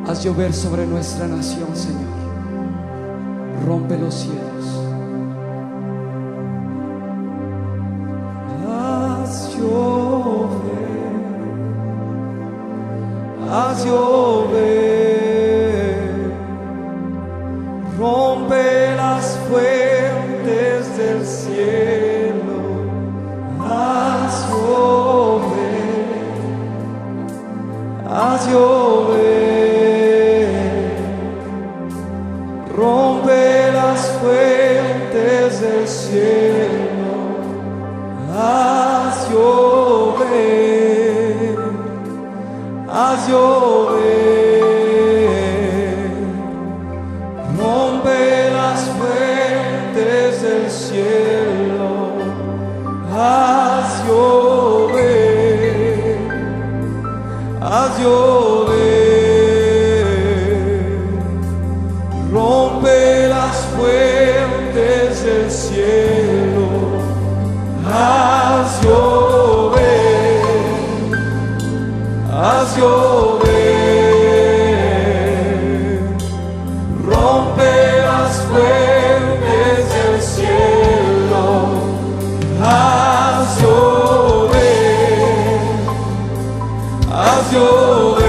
Haz llover sobre nuestra nación, Señor. Rompe los cielos. Haz llover. Haz llover. Rompe las fuentes del cielo. Haz llover. Haz llover. Rompe las fuentes del cielo. Haz llover. Haz llover. Rompe las fuentes del cielo. Haz llover. Haz llover. Rompe las fuentes del cielo. Haz llover. Haz llover. Rompe las fuentes del cielo. Haz llover. Haz llover.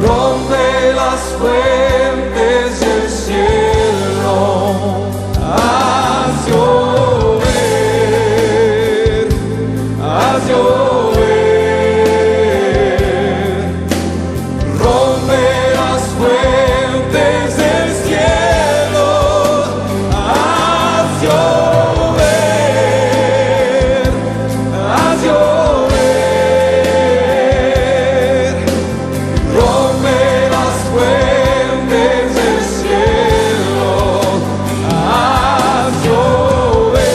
Rompe las fuentes del cielo. Haz llover. Haz llover. Rompe las fuentes del cielo. Haz llover. Haz llover. Rompe las fuentes del cielo. Haz llover.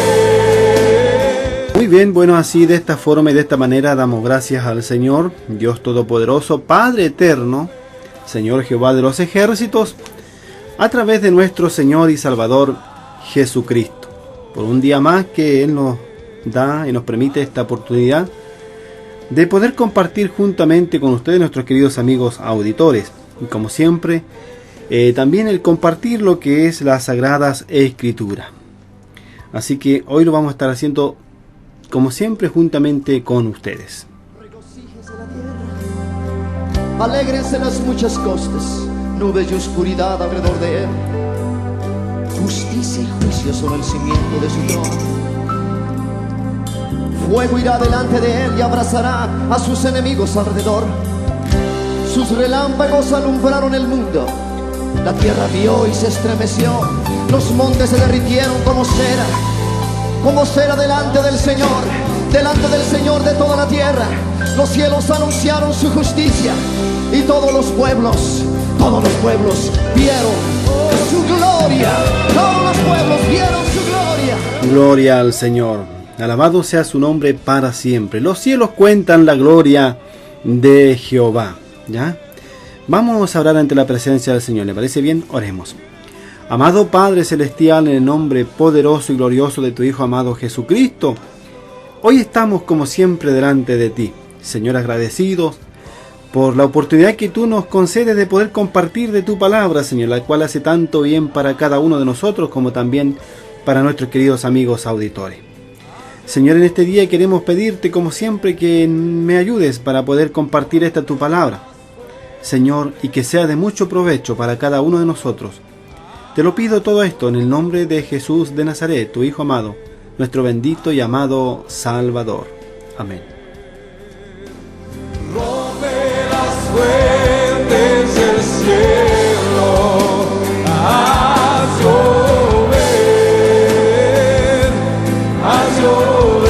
Muy bien, bueno, así de esta forma y de esta manera damos gracias al Señor, Dios Todopoderoso, Padre Eterno, Señor Jehová de los ejércitos, a través de nuestro Señor y Salvador Jesucristo, por un día más que Él nos da y nos permite esta oportunidad de poder compartir juntamente con ustedes, nuestros queridos amigos auditores, y como siempre, también el compartir lo que es las Sagradas Escrituras. Así que hoy lo vamos a estar haciendo como siempre juntamente con ustedes. Regocíjese la tierra, alégrense las muchas costas, nubes y oscuridad alrededor de él. Justicia y juicio son el cimiento de su trono. Fuego irá delante de él y abrazará a sus enemigos alrededor. Sus relámpagos alumbraron el mundo. La tierra vio y se estremeció. Los montes se derritieron como cera delante del Señor de toda la tierra. Los cielos anunciaron su justicia y todos los pueblos vieron su gloria. Todos los pueblos vieron su gloria. Gloria al Señor. Alabado sea su nombre para siempre. Los cielos cuentan la gloria de Jehová. ¿Ya? Vamos a orar ante la presencia del Señor. ¿Le parece bien? Oremos. Amado Padre Celestial, en el nombre poderoso y glorioso de tu Hijo amado Jesucristo, hoy estamos como siempre delante de ti, Señor, agradecidos por la oportunidad que tú nos concedes de poder compartir de tu palabra, Señor, la cual hace tanto bien para cada uno de nosotros como también para nuestros queridos amigos auditores. Señor, en este día queremos pedirte como siempre que me ayudes para poder compartir esta tu palabra, Señor, y que sea de mucho provecho para cada uno de nosotros. Te lo pido todo esto en el nombre de Jesús de Nazaret, tu Hijo amado, nuestro bendito y amado Salvador. Amén. Rompe las fuentes del cielo. Haz llover. Haz llover.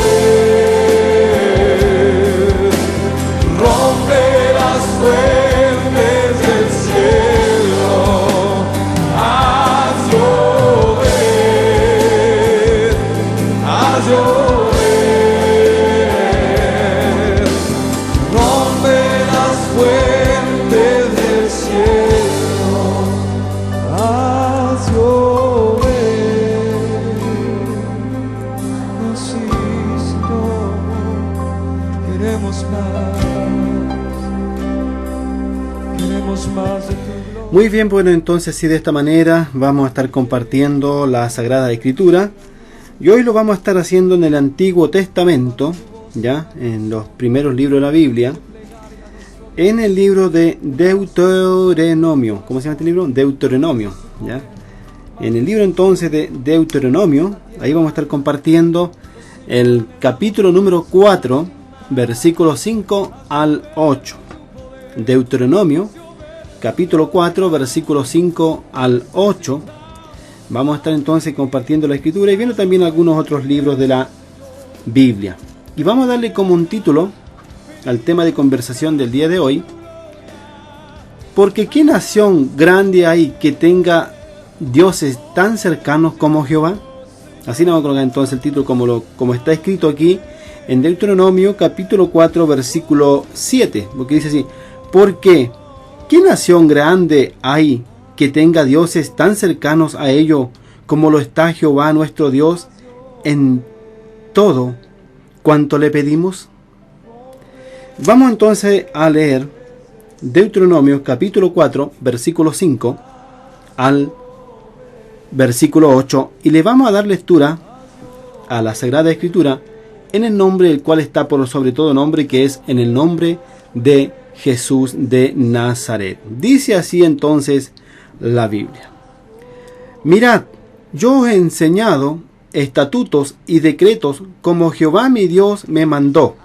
Rompe las fuentes del cielo. Haz llover. Haz llover. Rompe las fuentes del cielo. Haz llover. Así, Señor, queremos más. queremos más de tu gloria. Muy bien, bueno, entonces sí, de esta manera vamos a estar compartiendo la Sagrada Escritura. Y hoy lo vamos a estar haciendo en el Antiguo Testamento, ya, en los primeros libros de la Biblia, en el libro de Deuteronomio. ¿Cómo se llama este libro? Deuteronomio, ya. En el libro entonces de Deuteronomio, ahí vamos a estar compartiendo el capítulo número 4, versículos 5 al 8. Deuteronomio, capítulo 4, versículos 5 al 8. Vamos a estar entonces compartiendo la escritura y viendo también algunos otros libros de la Biblia. Y vamos a darle como un título al tema de conversación del día de hoy: porque ¿qué nación grande hay que tenga dioses tan cercanos como Jehová? Así nos vamos a colocar entonces el título como está escrito aquí en Deuteronomio capítulo 4 versículo 7, porque dice así: porque ¿qué nación grande hay que tenga dioses tan cercanos a ello como lo está Jehová nuestro Dios en todo cuanto le pedimos? Vamos entonces a leer Deuteronomio capítulo 4 versículo 5 al versículo 8 y le vamos a dar lectura a la Sagrada Escritura en el nombre del cual está por sobre todo nombre, que es en el nombre de Jesús de Nazaret. Dice así entonces la Biblia: mirad, yo os he enseñado estatutos y decretos como Jehová mi Dios me mandó,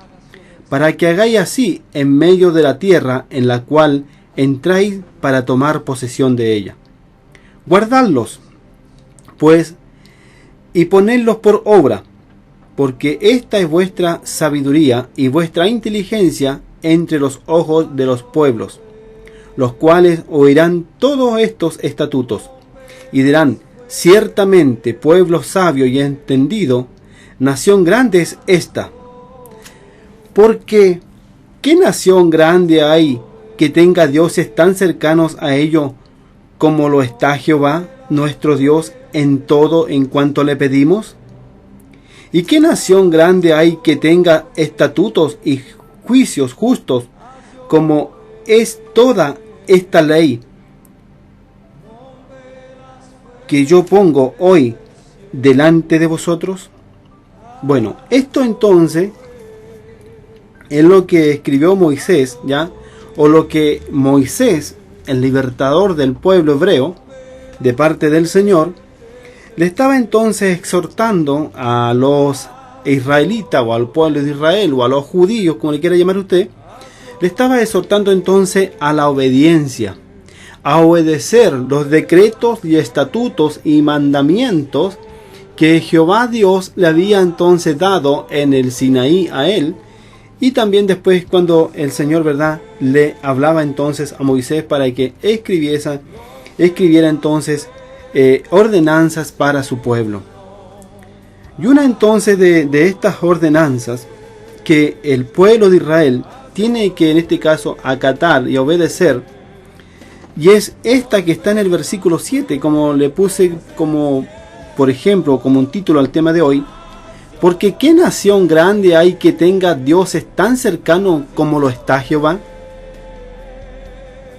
para que hagáis así en medio de la tierra en la cual entráis para tomar posesión de ella. Guardadlos, pues, y ponedlos por obra, porque esta es vuestra sabiduría y vuestra inteligencia entre los ojos de los pueblos, los cuales oirán todos estos estatutos y dirán: ciertamente pueblo sabio y entendido, nación grande es esta. Porque ¿qué nación grande hay que tenga dioses tan cercanos a ello como lo está Jehová nuestro Dios en todo en cuanto le pedimos? ¿Y qué nación grande hay que tenga estatutos y juicios justos como es toda esta ley que yo pongo hoy delante de vosotros? Bueno, esto entonces es lo que escribió Moisés, ¿ya? O lo que Moisés, el libertador del pueblo hebreo, de parte del Señor, le estaba entonces exhortando a los israelitas, o al pueblo de Israel, o a los judíos, como le quiera llamar usted. Le estaba exhortando entonces a la obediencia, a obedecer los decretos y estatutos y mandamientos que Jehová Dios le había entonces dado en el Sinaí a él. Y también después cuando el Señor, ¿verdad?, le hablaba entonces a Moisés para que escribiera entonces ordenanzas para su pueblo. Y una entonces de estas ordenanzas que el pueblo de Israel tiene que en este caso acatar y obedecer, y es esta que está en el versículo 7, como le puse como, por ejemplo, como un título al tema de hoy: porque ¿qué nación grande hay que tenga dioses tan cercanos como lo está Jehová?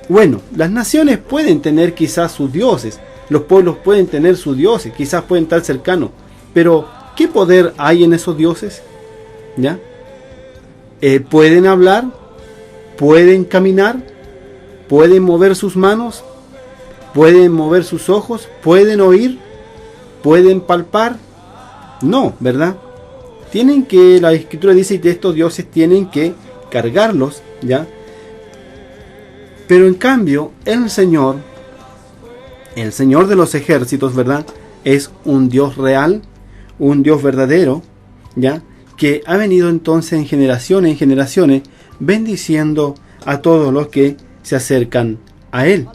Bueno, las naciones pueden tener quizás sus dioses, los pueblos pueden tener sus dioses, quizás pueden estar cercanos, pero ¿qué poder hay en esos dioses? ¿Ya? ¿Pueden hablar? ¿Pueden caminar? ¿Pueden mover sus manos? ¿Pueden mover sus ojos? ¿Pueden oír? ¿Pueden palpar? No, ¿verdad? Tienen que, la Escritura dice que estos dioses tienen que cargarlos, ¿ya? Pero en cambio, el Señor de los ejércitos, ¿verdad?, es un Dios real, un Dios verdadero, ¿ya?, que ha venido entonces en generaciones, bendiciendo a todos los que se acercan a Él.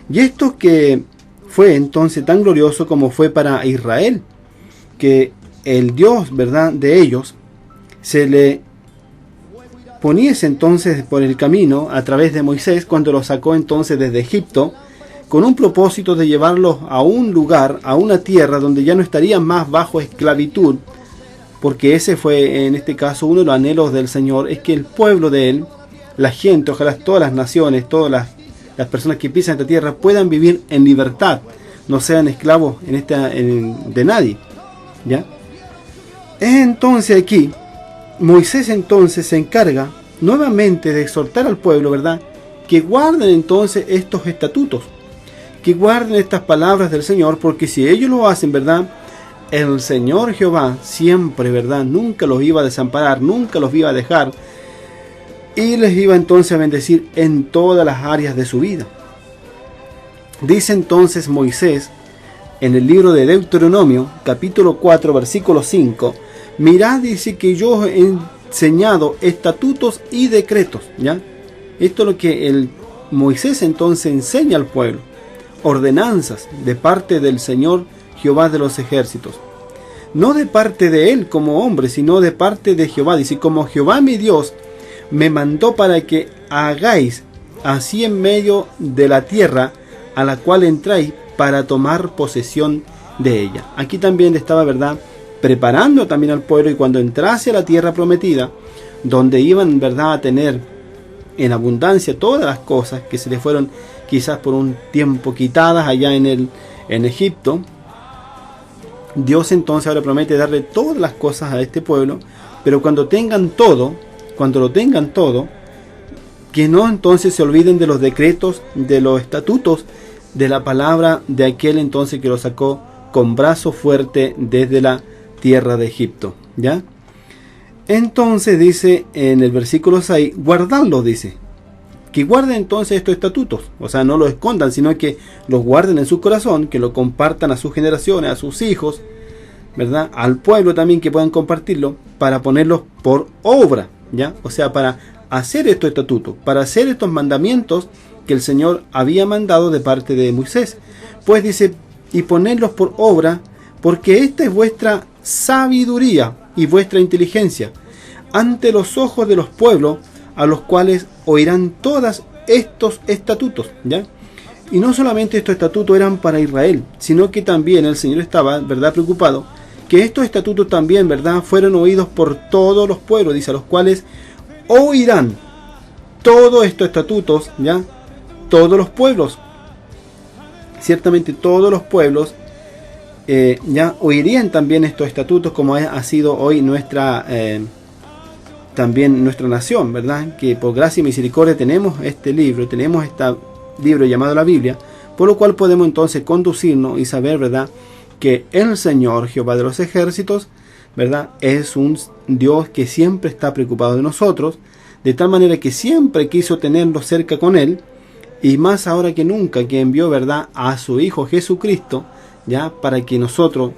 Y esto que fue entonces tan glorioso como fue para Israel, que el Dios, ¿verdad?, de ellos se le poniese entonces por el camino a través de Moisés cuando los sacó entonces desde Egipto, con un propósito de llevarlos a un lugar, a una tierra donde ya no estarían más bajo esclavitud, porque ese fue en este caso uno de los anhelos del Señor, es que el pueblo de Él, la gente, ojalá todas las naciones, todas las las personas que pisan esta tierra puedan vivir en libertad, no sean esclavos de nadie, ¿ya? Entonces aquí Moisés entonces se encarga nuevamente de exhortar al pueblo, ¿verdad?, que guarden entonces estos estatutos, que guarden estas palabras del Señor, porque si ellos lo hacen, ¿verdad?, el Señor Jehová siempre, ¿verdad?, nunca los iba a desamparar, nunca los iba a dejar, y les iba entonces a bendecir en todas las áreas de su vida. Dice entonces Moisés en el libro de Deuteronomio, capítulo 4, versículo 5, mirad, dice, que yo os he enseñado estatutos y decretos, ¿ya? Esto es lo que Moisés entonces enseña al pueblo, ordenanzas de parte del Señor Jehová de los ejércitos, no de parte de él como hombre, sino de parte de Jehová. Dice, como Jehová mi Dios me mandó para que hagáis así en medio de la tierra a la cual entráis, para tomar posesión de ella. Aquí también estaba, ¿verdad?, preparando también al pueblo, y cuando entrase a la tierra prometida, donde iban, ¿verdad?, a tener en abundancia todas las cosas que se les fueron quizás por un tiempo quitadas allá en Egipto, Dios entonces ahora promete darle todas las cosas a este pueblo, pero cuando lo tengan todo, que no entonces se olviden de los decretos, de los estatutos, de la palabra de aquel entonces que lo sacó con brazo fuerte desde la tierra de Egipto, ¿ya? Entonces dice en el versículo 6, guardadlos, dice, que guarden entonces estos estatutos, o sea, no los escondan, sino que los guarden en su corazón, que lo compartan a sus generaciones, a sus hijos, ¿verdad?, al pueblo también, que puedan compartirlo, para ponerlos por obra, ¿ya? O sea, para hacer estos estatutos, para hacer estos mandamientos que el Señor había mandado de parte de Moisés. Pues dice, y ponerlos por obra, porque esta es vuestra sabiduría y vuestra inteligencia ante los ojos de los pueblos, a los cuales oirán todos estos estatutos, ¿ya? Y no solamente estos estatutos eran para Israel, sino que también el Señor estaba, ¿verdad?, preocupado que estos estatutos también, ¿verdad?, fueron oídos por todos los pueblos, dice, a los cuales oirán todos estos estatutos, ¿ya?, todos los pueblos. Ciertamente todos los pueblos ya oirían también estos estatutos, como ha sido hoy también nuestra nación, ¿verdad?, que por gracia y misericordia tenemos este libro llamado la Biblia, por lo cual podemos entonces conducirnos y saber, ¿verdad?, que el Señor Jehová de los ejércitos, ¿verdad?, es un Dios que siempre está preocupado de nosotros, de tal manera que siempre quiso tenernos cerca con Él, y más ahora que nunca, que envió, ¿verdad?, a su Hijo Jesucristo, ya, para que nosotros,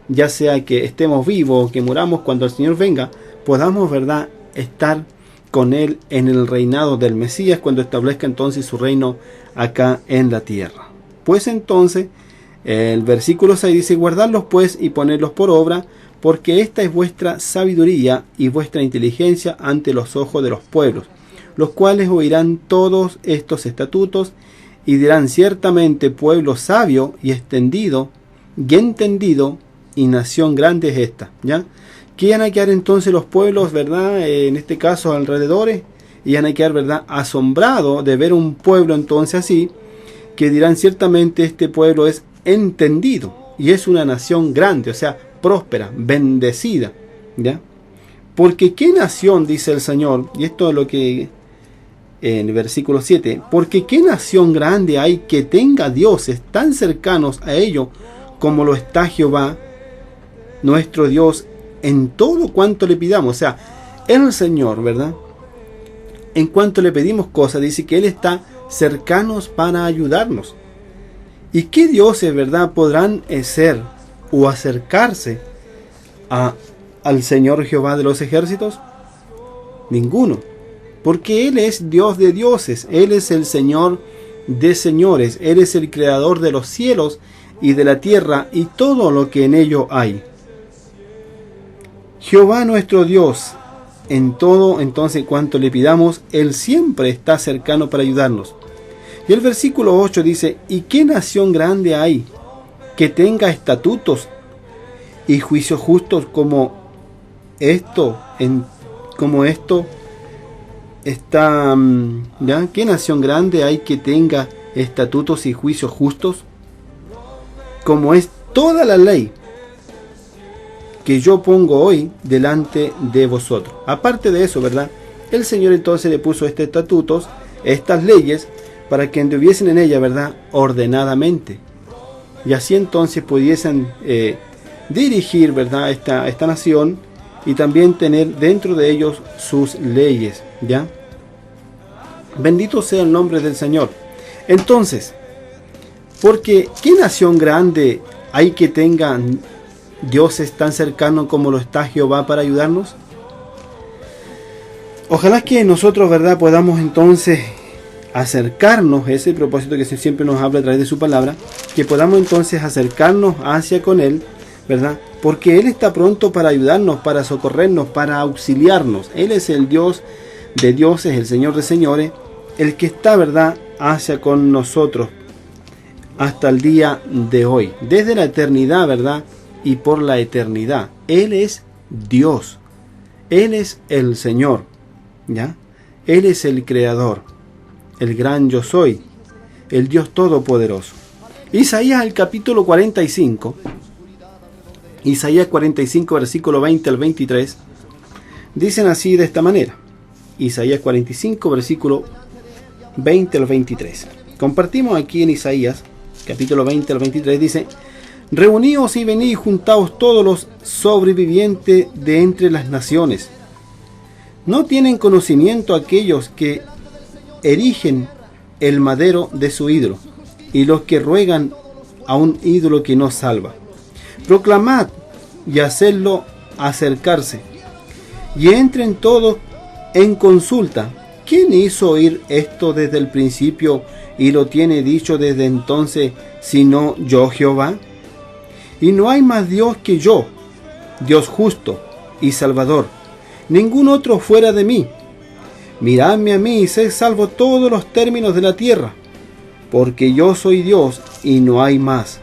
ya sea que estemos vivos o que muramos cuando el Señor venga, podamos, ¿verdad?, estar con Él en el reinado del Mesías, cuando establezca entonces su reino acá en la tierra. Pues entonces, el versículo 6 dice, guardadlos pues y ponerlos por obra, porque esta es vuestra sabiduría y vuestra inteligencia ante los ojos de los pueblos, los cuales oirán todos estos estatutos y dirán, ciertamente pueblo sabio y extendido y entendido, y nación grande es esta, ¿ya? Que van a quedar entonces los pueblos, ¿verdad?, en este caso alrededores, y van a quedar, ¿verdad?, asombrados de ver un pueblo entonces así, que dirán, ciertamente este pueblo es entendido y es una nación grande, o sea, próspera, bendecida, ¿ya? Porque qué nación, dice el Señor, y esto es lo que en el versículo 7, porque qué nación grande hay que tenga dioses tan cercanos a ello como lo está Jehová nuestro Dios en todo cuanto le pidamos. O sea, el Señor, ¿verdad?, en cuanto le pedimos cosas, dice que Él está cercanos para ayudarnos. ¿Y qué dioses, verdad, podrán ser o acercarse al Señor Jehová de los ejércitos? Ninguno, porque Él es Dios de dioses, Él es el Señor de señores, Él es el creador de los cielos y de la tierra y todo lo que en ello hay. Jehová nuestro Dios, en todo entonces cuanto le pidamos, Él siempre está cercano para ayudarnos. Y el versículo 8 dice, ¿y qué nación grande hay que tenga estatutos y juicios justos como esto ¿ya? ¿Qué nación grande hay que tenga estatutos y juicios justos? Como es toda la ley que yo pongo hoy delante de vosotros. Aparte de eso, ¿verdad? El Señor entonces le puso estos estatutos, estas leyes, para que anduviesen en ella, ¿verdad? Ordenadamente. Y así entonces pudiesen dirigir, ¿verdad? Esta nación y también tener dentro de ellos sus leyes, ¿ya? Bendito sea el nombre del Señor. Entonces, porque ¿qué nación grande hay que tenga dioses tan cercanos como lo está Jehová para ayudarnos? Ojalá que nosotros, ¿verdad?, podamos entonces acercarnos, ese es el propósito que siempre nos habla a través de su palabra, que podamos entonces acercarnos hacia con Él, ¿verdad? Porque Él está pronto para ayudarnos, para socorrernos, para auxiliarnos. Él es el Dios de dioses, el Señor de señores, el que está, ¿verdad?, hacia con nosotros hasta el día de hoy, desde la eternidad, ¿verdad?, y por la eternidad. Él es Dios, Él es el Señor, ¿ya? Él es el Creador, el gran yo soy, el Dios Todopoderoso. Isaías, el capítulo 45, Isaías 45, versículo 20 al 23, dicen así de esta manera. Isaías 45, versículo 20 al 23. Compartimos aquí en Isaías, capítulo 20 al 23, dice: Reuníos y venid, juntaos todos los sobrevivientes de entre las naciones. ¿No tienen conocimiento aquellos que erigen el madero de su ídolo, y los que ruegan a un ídolo que no salva? Proclamad y hacedlo acercarse, y entren todos en consulta. ¿Quién hizo oír esto desde el principio y lo tiene dicho desde entonces, sino yo, Jehová? Y no hay más Dios que yo, Dios justo y salvador, ningún otro fuera de mí. Miradme a mí y sed salvo todos los términos de la tierra, porque yo soy Dios y no hay más.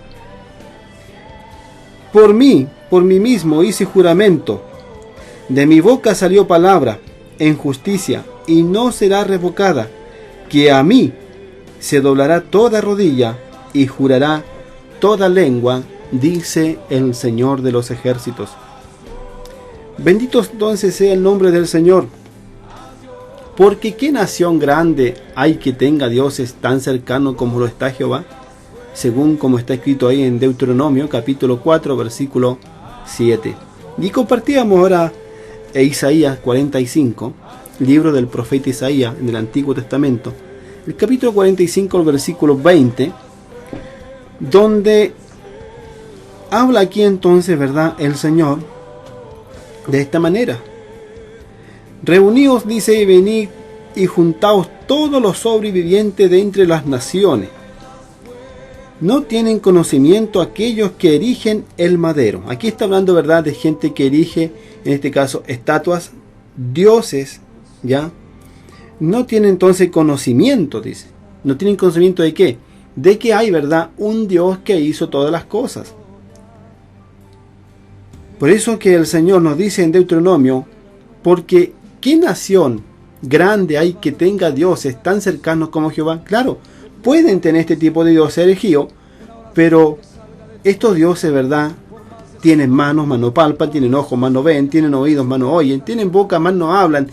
Por mí mismo hice juramento, de mi boca salió palabra en justicia, y no será revocada, que a mí se doblará toda rodilla y jurará toda lengua, dice el Señor de los ejércitos. Bendito entonces sea el nombre del Señor, porque ¿qué nación grande hay que tenga dioses tan cercanos como lo está Jehová? Según como está escrito ahí en Deuteronomio, capítulo 4, versículo 7. Y compartíamos ahora Isaías 45, libro del profeta Isaías en el Antiguo Testamento, el capítulo 45, el versículo 20, donde habla aquí entonces, ¿verdad?, el Señor de esta manera: Reuníos, dice, y venid y juntaos todos los sobrevivientes de entre las naciones. No tienen conocimiento aquellos que erigen el madero. Aquí está hablando, ¿verdad?, de gente que erige, en este caso, estatuas, dioses, ¿ya? No tienen entonces conocimiento, dice. ¿No tienen conocimiento de qué? De que hay, ¿verdad?, un Dios que hizo todas las cosas. Por eso que el Señor nos dice en Deuteronomio: porque ¿qué nación grande hay que tenga dioses tan cercanos como Jehová? Claro, pueden tener este tipo de dioses erigidos, pero estos dioses, ¿verdad?, tienen manos, mas no palpan, tienen ojos, mas no ven, tienen oídos, mas no oyen, tienen boca, mas no hablan,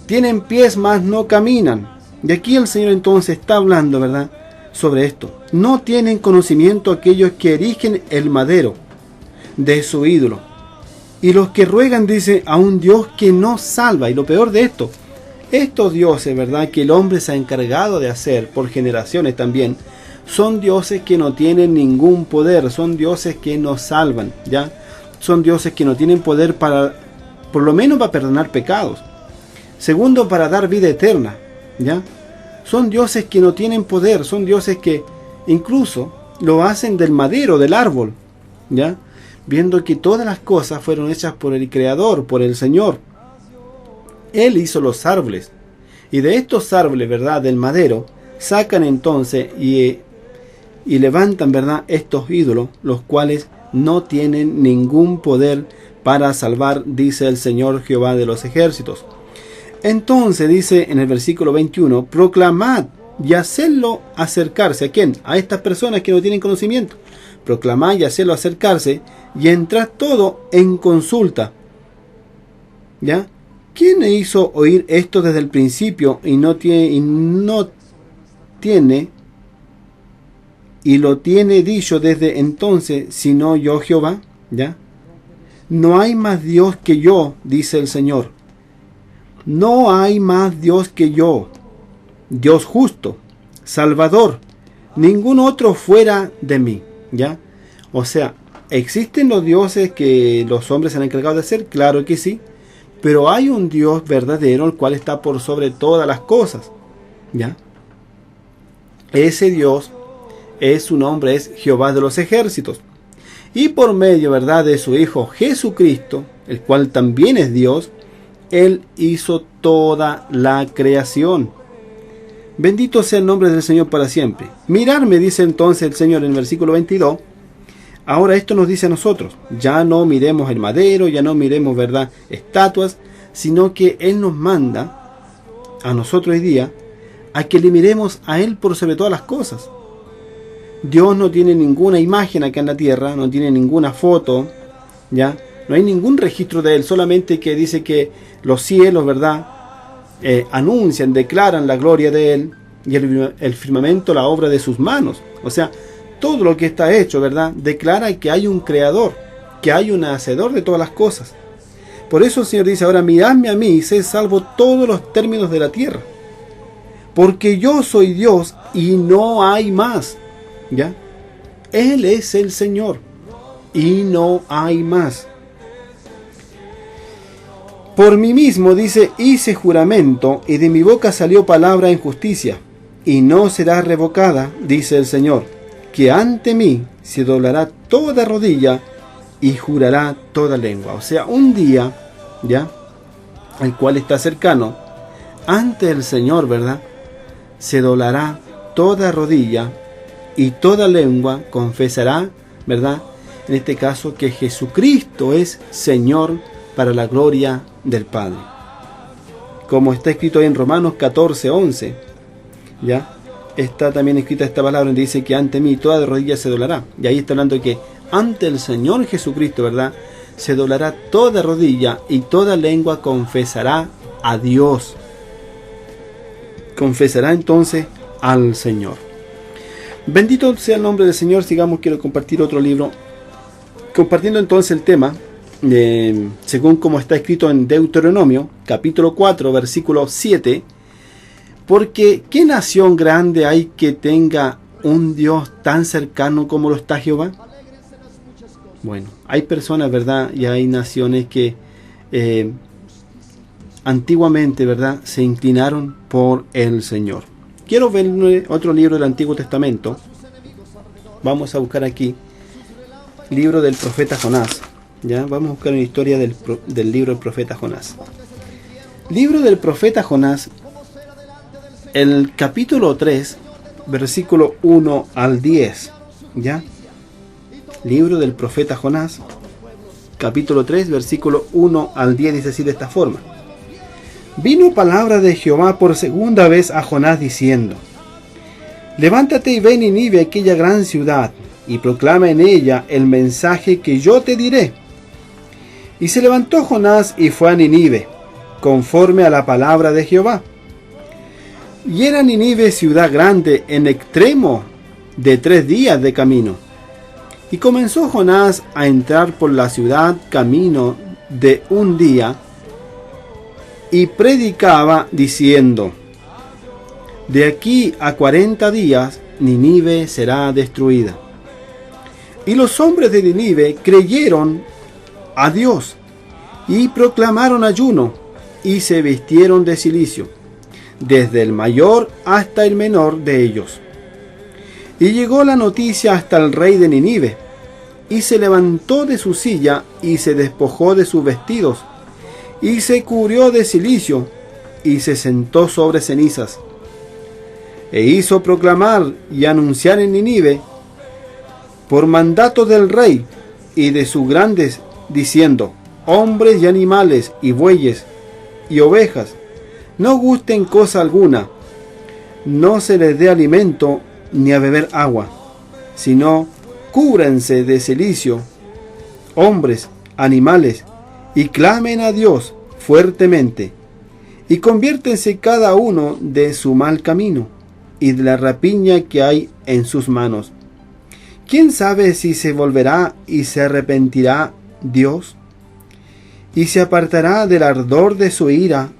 tienen pies, mas no caminan. Y aquí el Señor entonces está hablando, ¿verdad?, sobre esto. No tienen conocimiento aquellos que erigen el madero de su ídolo, y los que ruegan, dice, a un Dios que no salva. Y lo peor de esto, estos dioses, ¿verdad?, que el hombre se ha encargado de hacer por generaciones también, son dioses que no tienen ningún poder, son dioses que no salvan, ¿ya? Son dioses que no tienen poder para, por lo menos para perdonar pecados. Segundo, para dar vida eterna, ¿ya? Son dioses que no tienen poder, son dioses que incluso lo hacen del madero, del árbol, ¿ya? Viendo que todas las cosas fueron hechas por el Creador, por el Señor. Él hizo los árboles, y de estos árboles, ¿verdad?, del madero, sacan entonces y levantan, ¿verdad?, estos ídolos, los cuales no tienen ningún poder para salvar, dice el Señor Jehová de los ejércitos. Entonces dice en el versículo 21, proclamad y hacedlo acercarse. ¿A quién? A estas personas que no tienen conocimiento. Proclamad y hacedlo acercarse y entrad todo en consulta. ¿Ya? ¿Quién hizo oír esto desde el principio y lo tiene dicho desde entonces, sino yo Jehová? ¿Ya? No hay más Dios que yo, dice el Señor. No hay más Dios que yo. Dios justo, Salvador, ningún otro fuera de mí. ¿Ya? O sea, ¿existen los dioses que los hombres se han encargado de hacer? Claro que sí. Pero hay un Dios verdadero, el cual está por sobre todas las cosas. ¿Ya? Ese Dios, su nombre es Jehová de los ejércitos. Y por medio, ¿verdad?, de su Hijo Jesucristo, el cual también es Dios, Él hizo toda la creación. Bendito sea el nombre del Señor para siempre. Mirarme, dice entonces el Señor en el versículo 22. Ahora esto nos dice a nosotros, ya no miremos el madero, ya no miremos, ¿verdad?, estatuas, sino que Él nos manda a nosotros hoy día a que le miremos a Él por sobre todas las cosas. Dios no tiene ninguna imagen acá en la tierra, no tiene ninguna foto, ¿ya? No hay ningún registro de Él, solamente que dice que los cielos, ¿verdad?, anuncian, declaran la gloria de Él, y el firmamento la obra de sus manos. O sea, todo lo que está hecho, ¿verdad?, declara que hay un creador, que hay un hacedor de todas las cosas. Por eso el Señor dice, ahora miradme a mí y sé salvo todos los términos de la tierra. Porque yo soy Dios y no hay más. ¿Ya? Él es el Señor y no hay más. Por mí mismo, dice, hice juramento y de mi boca salió palabra en justicia y no será revocada, dice el Señor, que ante mí se doblará toda rodilla y jurará toda lengua. O sea, un día, ¿ya?, el cual está cercano, ante el Señor, ¿verdad?, se doblará toda rodilla y toda lengua confesará, ¿verdad?, en este caso, que Jesucristo es Señor para la gloria del Padre. Como está escrito en Romanos 14:11, ¿ya?, está también escrita esta palabra donde dice que ante mí toda rodilla se doblará. Y ahí está hablando de que ante el Señor Jesucristo, ¿verdad?, se doblará toda rodilla y toda lengua confesará a Dios. Confesará entonces al Señor. Bendito sea el nombre del Señor. Sigamos, quiero compartir otro libro. Compartiendo entonces el tema, según como está escrito en Deuteronomio, capítulo 4, versículo 7. Porque ¿qué nación grande hay que tenga un Dios tan cercano como lo está Jehová? Bueno, hay personas, ¿verdad?, y hay naciones que antiguamente, ¿verdad?, se inclinaron por el Señor. Quiero ver otro libro del Antiguo Testamento. Vamos a buscar aquí libro del profeta Jonás. ¿Ya? Vamos a buscar una historia del libro del profeta Jonás. Libro del profeta Jonás, el capítulo 3, versículo 1 al 10. ¿Ya? Libro del profeta Jonás, capítulo 3, versículo 1 al 10, dice así de esta forma. Vino palabra de Jehová por segunda vez a Jonás diciendo: levántate y ve a Nínive, aquella gran ciudad, y proclama en ella el mensaje que yo te diré. Y se levantó Jonás y fue a Nínive, conforme a la palabra de Jehová. Y era Nínive ciudad grande en extremo de 3 días de camino. Y comenzó Jonás a entrar por la ciudad camino de 1 día, y predicaba diciendo: de aquí a 40 días Nínive será destruida. Y los hombres de Nínive creyeron a Dios y proclamaron ayuno y se vistieron de cilicio, desde el mayor hasta el menor de ellos. Y llegó la noticia hasta el rey de Nínive, y se levantó de su silla y se despojó de sus vestidos y se cubrió de cilicio y se sentó sobre cenizas. E hizo proclamar y anunciar en Nínive, por mandato del rey y de sus grandes, diciendo: hombres y animales y bueyes y ovejas, no gusten cosa alguna, no se les dé alimento ni a beber agua, sino cúbranse de cilicio, hombres, animales, y clamen a Dios fuertemente, y conviértense cada uno de su mal camino y de la rapiña que hay en sus manos. ¿Quién sabe si se volverá y se arrepentirá Dios? ¿Y se apartará del ardor de su ira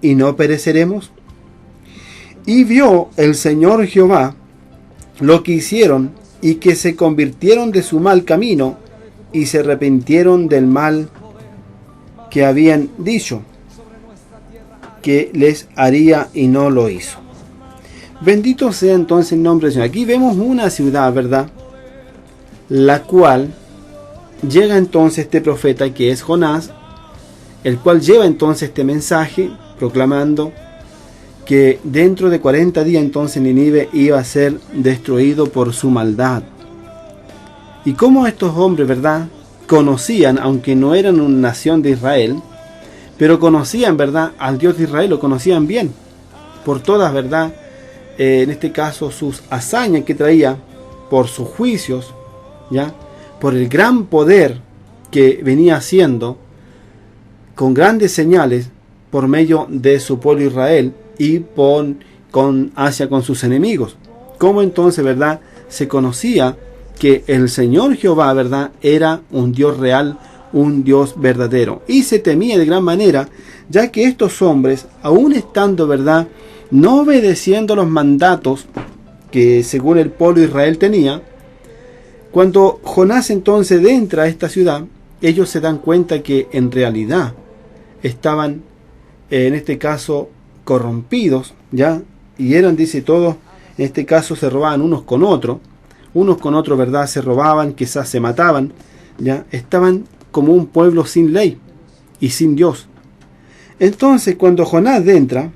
y no pereceremos? Y vio el Señor Jehová lo que hicieron y que se convirtieron de su mal camino y se arrepintieron del mal que habían dicho que les haría y no lo hizo. Bendito sea entonces el nombre del Señor. Aquí vemos una ciudad, ¿verdad? La cual llega entonces este profeta que es Jonás, el cual lleva entonces este mensaje proclamando que dentro de 40 días entonces Nínive iba a ser destruido por su maldad. Y cómo estos hombres, ¿verdad?, conocían, aunque no eran una nación de Israel, pero conocían, ¿verdad?, al Dios de Israel, lo conocían bien, por todas, ¿verdad?, en este caso sus hazañas que traía, por sus juicios, ¿ya?, por el gran poder que venía haciendo, con grandes señales, por medio de su pueblo Israel, y hacia con sus enemigos. Cómo entonces, ¿verdad?, se conocía que el Señor Jehová, ¿verdad?, era un Dios real, un Dios verdadero, y se temía de gran manera, ya que estos hombres, aún estando, ¿verdad?, no obedeciendo los mandatos que según el pueblo de Israel tenía, cuando Jonás entonces entra a esta ciudad, ellos se dan cuenta que en realidad estaban, en este caso, corrompidos, ¿ya? Y eran, dice, todos, en este caso, se robaban unos con otros, ¿verdad?, se robaban, quizás se mataban, ¿ya? Estaban como un pueblo sin ley y sin Dios. Entonces, cuando Jonás entra,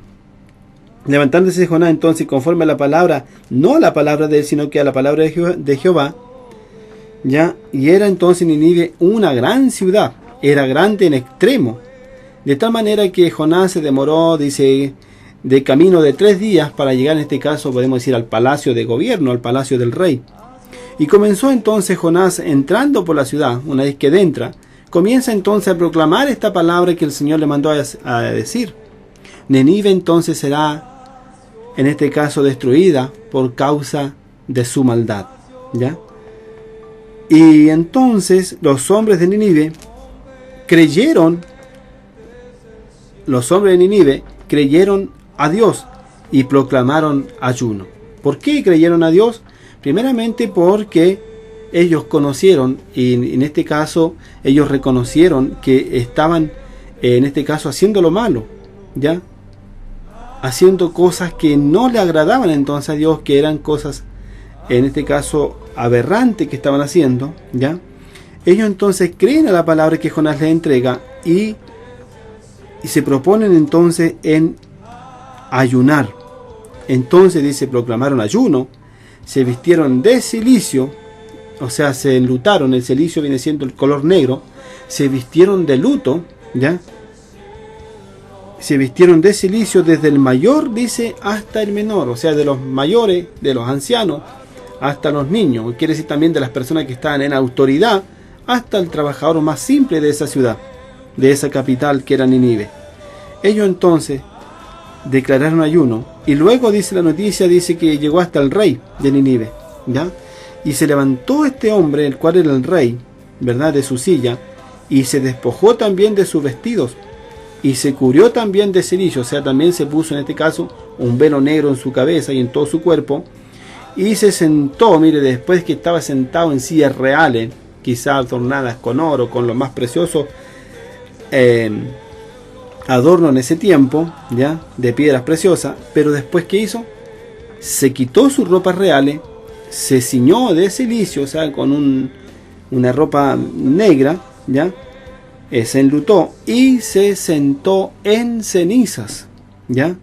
levantándose Jonás entonces conforme a la palabra, no a la palabra de él, sino que a la palabra de Jehová, ¿ya? Y era entonces Nínive una gran ciudad, era grande en extremo, de tal manera que Jonás se demoró, dice, de camino de 3 días para llegar, en este caso podemos decir, al palacio de gobierno, al palacio del rey. Y comenzó entonces Jonás, entrando por la ciudad, una vez que entra, comienza entonces a proclamar esta palabra que el Señor le mandó a decir. Nínive entonces será, en este caso, destruida por causa de su maldad, ¿ya? Y entonces los hombres de Nínive creyeron a Dios y proclamaron ayuno. ¿Por qué creyeron a Dios? Primeramente porque ellos conocieron, y en este caso ellos reconocieron que estaban, en este caso, haciendo lo malo, ¿ya? Haciendo cosas que no le agradaban entonces a Dios, que eran cosas, en este caso, aberrantes que estaban haciendo, ¿ya? Ellos entonces creen a la palabra que Jonás les entrega y se proponen entonces en ayunar. Entonces dice, proclamaron ayuno, se vistieron de cilicio, o sea, se enlutaron, el cilicio viene siendo el color negro, se vistieron de luto, ¿ya? Se vistieron de cilicio desde el mayor, dice, hasta el menor, o sea, de los mayores, de los ancianos, hasta los niños, quiere decir también de las personas que estaban en autoridad, hasta el trabajador más simple de esa ciudad, de esa capital que era Nínive. Ellos entonces declararon ayuno, y luego dice la noticia, dice que llegó hasta el rey de Nínive, ¿ya? Y se levantó este hombre, el cual era el rey, ¿verdad?, de su silla, y se despojó también de sus vestidos, y se cubrió también de cilicio, o sea, también se puso en este caso un velo negro en su cabeza y en todo su cuerpo, y se sentó, mire, después que estaba sentado en sillas reales, quizás adornadas con oro, con lo más precioso adorno en ese tiempo, ya, de piedras preciosas, pero después, ¿qué hizo? Se quitó sus ropas reales, se ciñó de cilicio, o sea, con una ropa negra, ya, se enlutó y se sentó en cenizas, ya,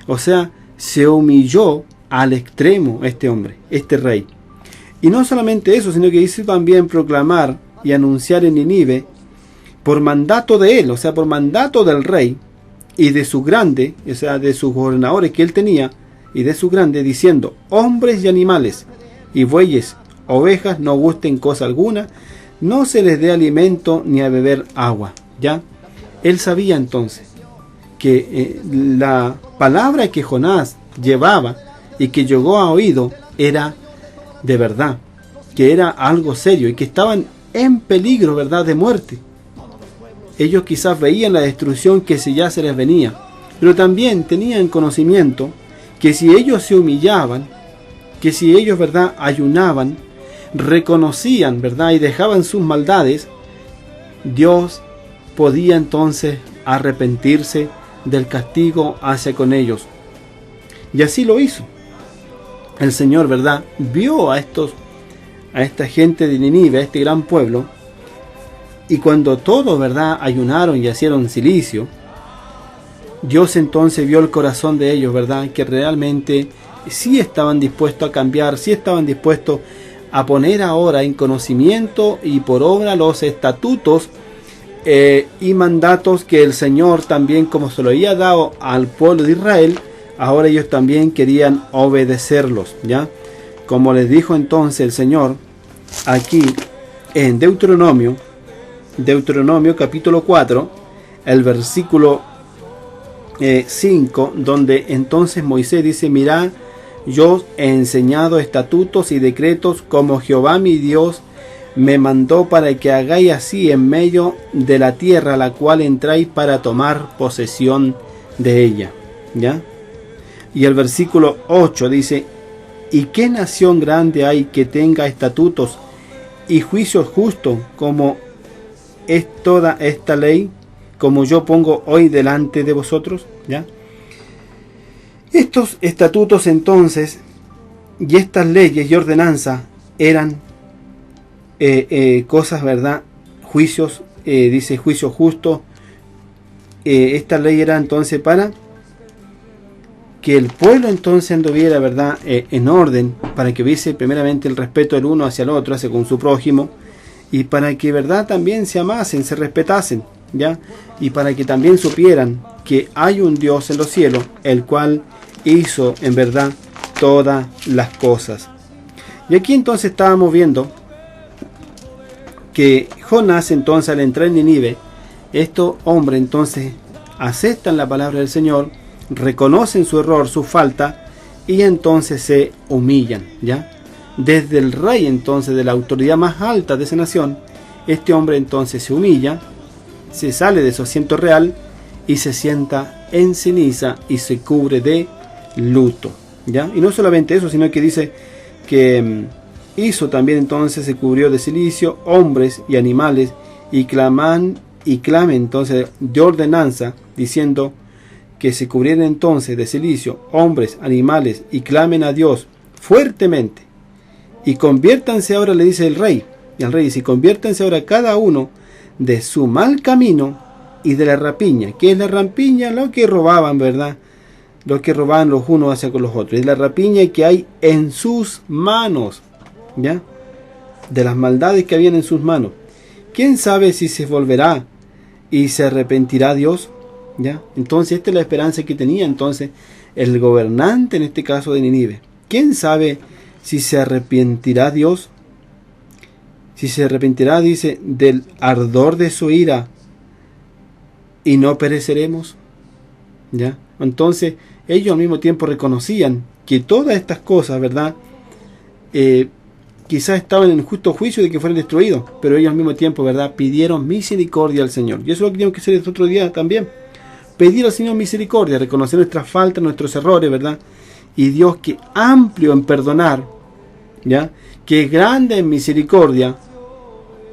o sea, se humilló al extremo este hombre, este rey. Y no solamente eso, sino que hizo también proclamar y anunciar en Nínive, por mandato de él, o sea, por mandato del rey, y de sus grandes, o sea, de sus gobernadores que él tenía, y de sus grandes, diciendo: hombres y animales, y bueyes, ovejas, no gusten cosa alguna, no se les dé alimento ni a beber agua. ¿Ya? Él sabía entonces que la palabra que Jonás llevaba y que llegó a oído era de verdad, que era algo serio y que estaban en peligro, ¿verdad?, de muerte. Ellos quizás veían la destrucción que ya se les venía, pero también tenían conocimiento que si ellos se humillaban, que si ellos, ¿verdad?, ayunaban, reconocían, ¿verdad?, y dejaban sus maldades, Dios podía entonces arrepentirse del castigo hacia con ellos. Y así lo hizo. El Señor, ¿verdad?, vio a esta gente de Nínive, a este gran pueblo, y cuando todos, ¿verdad?, ayunaron y hicieron cilicio, Dios entonces vio el corazón de ellos, ¿verdad?, que realmente sí estaban dispuestos a cambiar, sí estaban dispuestos a poner ahora en conocimiento y por obra los estatutos y mandatos que el Señor también, como se lo había dado al pueblo de Israel, ahora ellos también querían obedecerlos, ¿ya? Como les dijo entonces el Señor aquí en Deuteronomio capítulo 4, el versículo 5, donde entonces Moisés dice: mirad, yo os he enseñado estatutos y decretos como Jehová mi Dios me mandó, para que hagáis así en medio de la tierra a la cual entráis para tomar posesión de ella. ¿Ya? Y el versículo 8 dice: ¿y qué nación grande hay que tenga estatutos y juicios justos como es toda esta ley, como yo pongo hoy delante de vosotros? ¿Ya? Estos estatutos entonces y estas leyes y ordenanzas eran cosas, ¿verdad?, juicios, dice juicio justo. Esta ley era entonces para que el pueblo entonces anduviera, ¿verdad?, en orden, para que hubiese primeramente el respeto del uno hacia el otro, hacia con su prójimo, y para que, ¿verdad?, también se amasen, se respetasen, ¿ya? Y para que también supieran que hay un Dios en los cielos, el cual hizo en verdad todas las cosas. Y aquí entonces estábamos viendo que Jonás entonces, al entrar en Nínive, estos hombres entonces aceptan la palabra del Señor, reconocen su error, su falta, y entonces se humillan, ¿ya? Desde el rey entonces, de la autoridad más alta de esa nación, este hombre entonces se humilla, se sale de su asiento real y se sienta en ceniza y se cubre de luto, ¿ya? Y no solamente eso, sino que dice que hizo también entonces, se cubrió de cilicio hombres y animales, y clame entonces de ordenanza, diciendo que se cubrieran entonces de cilicio hombres, animales, y clamen a Dios fuertemente, y conviértanse ahora, le dice el rey, y al rey dice: conviértanse ahora cada uno de su mal camino y de la rapiña. ¿Qué es la rapiña? Lo que robaban, ¿verdad? Lo que robaban los unos hacia con los otros. Es la rapiña que hay en sus manos, ¿ya? De las maldades que habían en sus manos. ¿Quién sabe si se volverá y se arrepentirá Dios? ¿Ya? Entonces esta es la esperanza que tenía entonces el gobernante, en este caso de Nínive. ¿Quién sabe si se arrepentirá Dios? Si se arrepentirá, dice, del ardor de su ira, y no pereceremos. ¿Ya? Entonces ellos al mismo tiempo reconocían que todas estas cosas, ¿verdad?, quizás estaban en justo juicio de que fueran destruidos, pero ellos al mismo tiempo, ¿verdad?, pidieron misericordia al Señor. Y eso es lo que tenemos que hacer este otro día también: pedir al Señor misericordia, reconocer nuestras faltas, nuestros errores, ¿verdad? Y Dios, que amplio en perdonar, ¿ya?, que grande en misericordia,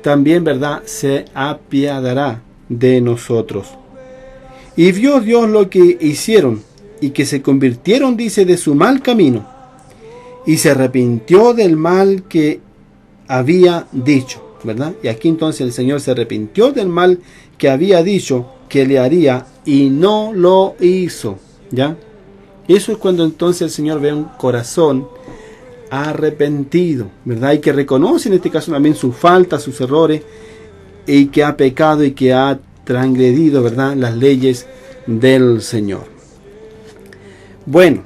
también, ¿verdad?, se apiadará de nosotros. Y vio Dios lo que hicieron, y que se convirtieron, dice, de su mal camino, y se arrepintió del mal que había dicho, ¿verdad? Y aquí entonces el Señor se arrepintió del mal que había dicho que le haría, y no lo hizo, ¿ya? Eso es cuando entonces el Señor ve un corazón arrepentido, ¿verdad? Y que reconoce en este caso también sus faltas, sus errores, y que ha pecado y que ha transgredido, ¿verdad?, las leyes del Señor. Bueno,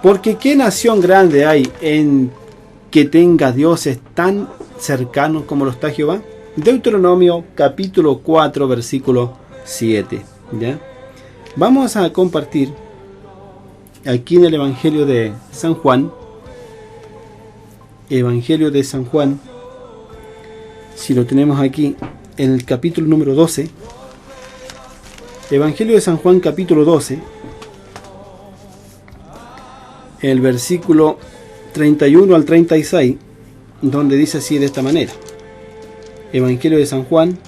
porque ¿qué nación grande hay en que tenga dioses tan cercanos como lo está Jehová? Deuteronomio capítulo 4 versículo 7. ¿Ya? Vamos a compartir aquí en el Evangelio de San Juan. Evangelio de San Juan, si lo tenemos aquí en el capítulo número 12. Evangelio de San Juan capítulo 12, el versículo 31 al 36, donde dice así de esta manera. Evangelio de San Juan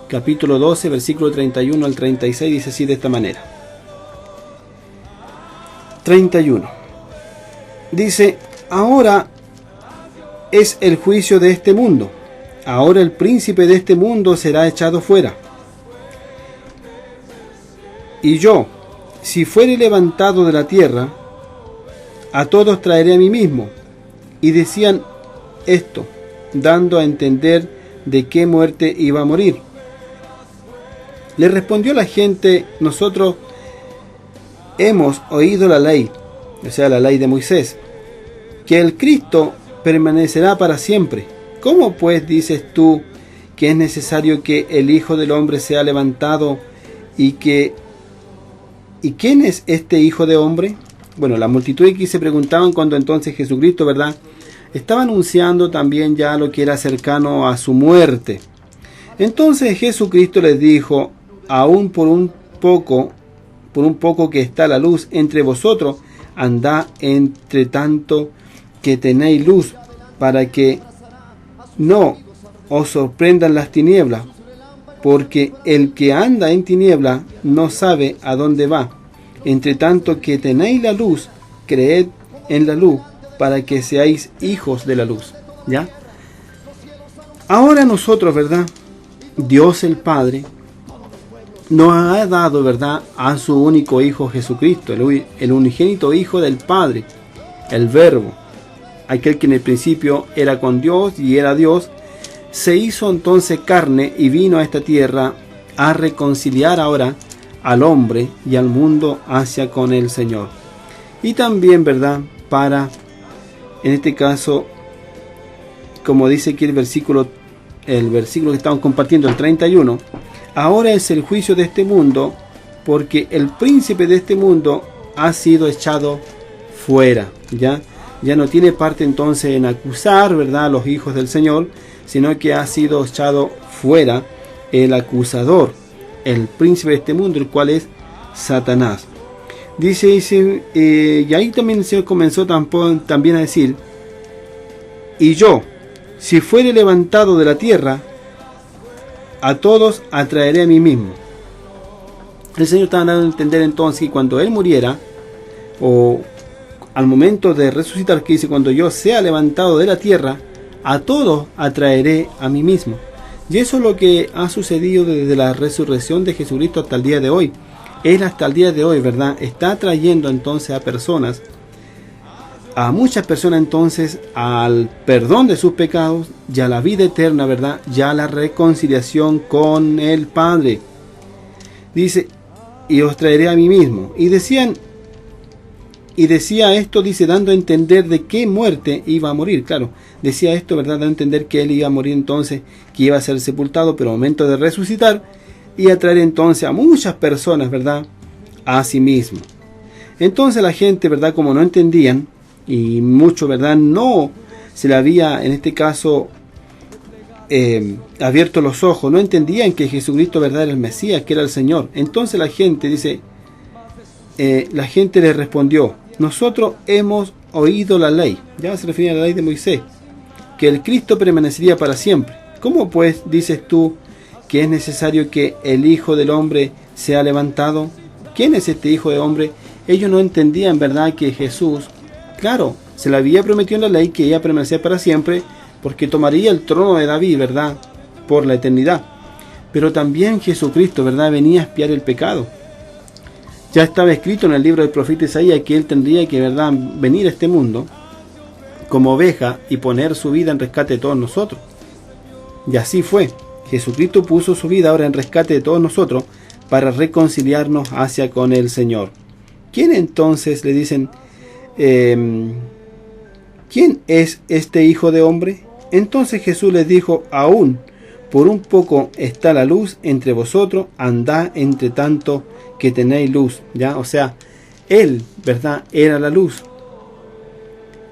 capítulo 12, versículo 31 al 36, dice así de esta manera. 31. Dice: ahora es el juicio de este mundo. Ahora el príncipe de este mundo será echado fuera. Y yo, si fuere levantado de la tierra, a todos traeré a mí mismo. Y decían esto, dando a entender de qué muerte iba a morir. Le respondió la gente: nosotros hemos oído la ley, o sea, la ley de Moisés, que el Cristo permanecerá para siempre. ¿Cómo pues dices tú que es necesario que el Hijo del Hombre sea levantado ¿y quién es este Hijo de Hombre? Bueno, la multitud aquí se preguntaban cuando entonces Jesucristo, ¿verdad?, estaba anunciando también ya lo que era cercano a su muerte. Entonces Jesucristo les dijo: aún por un poco que está la luz entre vosotros, andad entre tanto que tenéis luz, para que no os sorprendan las tinieblas, porque el que anda en tinieblas no sabe a dónde va. Entre tanto que tenéis la luz, creed en la luz, para que seáis hijos de la luz. ¿Ya? Ahora nosotros, ¿verdad?, Dios el Padre nos ha dado, ¿verdad?, a su único Hijo Jesucristo, el unigénito Hijo del Padre, el Verbo, aquel que en el principio era con Dios y era Dios, se hizo entonces carne y vino a esta tierra a reconciliar ahora al hombre y al mundo hacia con el Señor. Y también, ¿verdad?, para, en este caso, como dice aquí el versículo que estamos compartiendo, el 31, ahora es el juicio de este mundo, porque el príncipe de este mundo ha sido echado fuera. Ya no tiene parte entonces en acusar, ¿verdad?, a los hijos del Señor, sino que ha sido echado fuera el acusador, el príncipe de este mundo, el cual es Satanás. Dice, y ahí también se comenzó también a decir: y yo, si fuere levantado de la tierra, a todos atraeré a mí mismo. El Señor estaba dando a entender entonces que cuando Él muriera, o al momento de resucitar, que dice: cuando yo sea levantado de la tierra, a todos atraeré a mí mismo. Y eso es lo que ha sucedido desde la resurrección de Jesucristo hasta el día de hoy. Él hasta el día de hoy, ¿verdad?, está trayendo entonces a muchas personas entonces al perdón de sus pecados y a la vida eterna, ¿verdad?, ya a la reconciliación con el Padre. Dice: y os traeré a mí mismo. Y decía esto, dice, dando a entender de qué muerte iba a morir. Claro, decía esto, ¿verdad?, dando a entender que Él iba a morir entonces, que iba a ser sepultado, pero al momento de resucitar, y a traer entonces a muchas personas, ¿verdad?, a sí mismo. Entonces la gente, ¿verdad?, como no entendían, y mucho, ¿verdad?, no se le había, en este caso, abierto los ojos, no entendían que Jesucristo, ¿verdad?, era el Mesías, que era el Señor. Entonces la gente, dice, la gente le respondió: nosotros hemos oído la ley, ya se refiere a la ley de Moisés, que el Cristo permanecería para siempre. ¿Cómo pues dices tú que es necesario que el Hijo del Hombre sea levantado? ¿Quién es este Hijo del Hombre? Ellos no entendían, ¿verdad?, que Jesús, claro, se le había prometido en la ley que iba a permanecer para siempre, porque tomaría el trono de David, ¿verdad?, por la eternidad. Pero también Jesucristo, ¿verdad?, venía a expiar el pecado. Ya estaba escrito en el libro del profeta Isaías que Él tendría que, ¿verdad?, venir a este mundo como oveja y poner su vida en rescate de todos nosotros. Y así fue. Jesucristo puso su vida ahora en rescate de todos nosotros, para reconciliarnos hacia con el Señor. ¿Quién entonces, le dicen, quién es este Hijo de Hombre? Entonces Jesús les dijo: aún por un poco está la luz entre vosotros, andad entre tanto que tenéis luz. ¿Ya? O sea, Él, ¿verdad?, era la luz.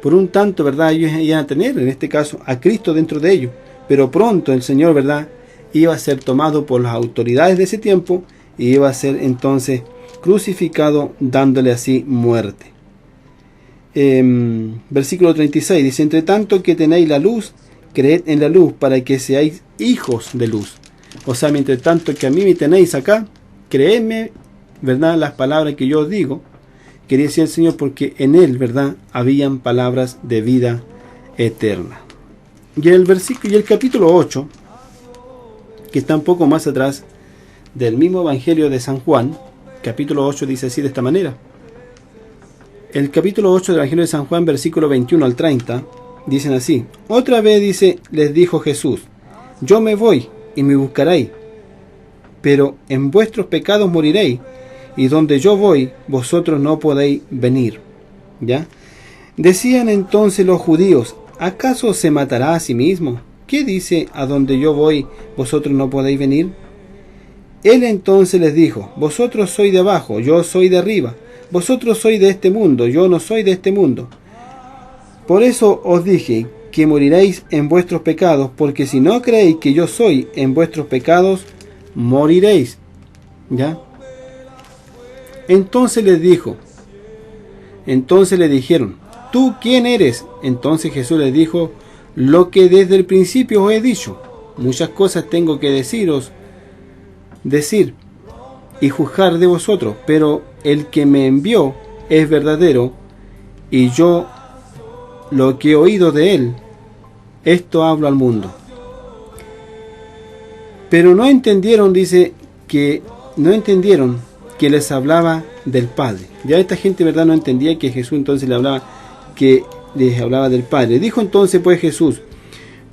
Por un tanto, ¿verdad?, ellos iban a tener, en este caso, a Cristo dentro de ellos. Pero pronto el Señor, ¿verdad?, iba a ser tomado por las autoridades de ese tiempo y iba a ser entonces crucificado, dándole así muerte. Versículo 36 dice: entre tanto que tenéis la luz, creed en la luz para que seáis hijos de luz. O sea, mientras tanto que a mí me tenéis acá, creedme, ¿verdad?, las palabras que yo os digo. Quería decir el Señor, porque en Él, ¿verdad?, habían palabras de vida eterna. Y el capítulo 8, que está un poco más atrás del mismo Evangelio de San Juan, capítulo 8 dice así, de esta manera. El capítulo 8 del Evangelio de San Juan, versículo 21 al 30, dicen así: otra vez, dice, les dijo Jesús: yo me voy y me buscaréis, pero en vuestros pecados moriréis, y donde yo voy, vosotros no podéis venir. ¿Ya? Decían entonces los judíos: ¿acaso se matará a sí mismo? ¿Qué dice: a donde yo voy, vosotros no podéis venir? Él entonces les dijo: vosotros sois de abajo, yo soy de arriba. Vosotros sois de este mundo, yo no soy de este mundo. Por eso os dije que moriréis en vuestros pecados, porque si no creéis que yo soy, en vuestros pecados moriréis. ¿Ya? Entonces les dijo, entonces le dijeron: ¿tú quién eres? Entonces Jesús les dijo: lo que desde el principio os he dicho. Muchas cosas tengo que decir y juzgar de vosotros, pero el que me envió es verdadero, y yo lo que he oído de él, esto hablo al mundo. Pero no entendieron, dice, que no entendieron que les hablaba del Padre. Ya esta gente, ¿verdad?, no entendía que Jesús entonces les hablaba del Padre. Dijo entonces pues Jesús: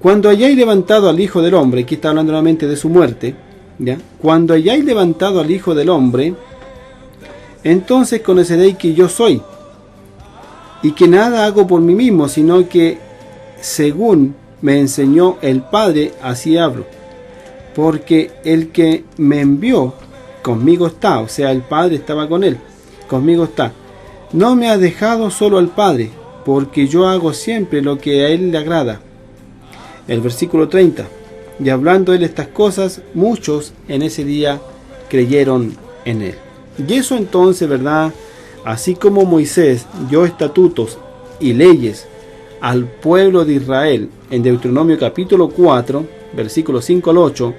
cuando hayáis levantado al Hijo del Hombre, aquí está hablando nuevamente de su muerte, ¿ya? Cuando hayáis levantado al Hijo del Hombre, entonces conoceréis que yo soy, y que nada hago por mí mismo, sino que según me enseñó el Padre, así hablo. Porque el que me envió conmigo está, o sea, el Padre estaba con él, conmigo está. No me ha dejado solo al Padre, porque yo hago siempre lo que a él le agrada. El versículo 30. Y hablando él estas cosas, muchos en ese día creyeron en él. Y eso entonces, ¿verdad?, así como Moisés dio estatutos y leyes al pueblo de Israel en Deuteronomio capítulo 4, versículos 5 al 8,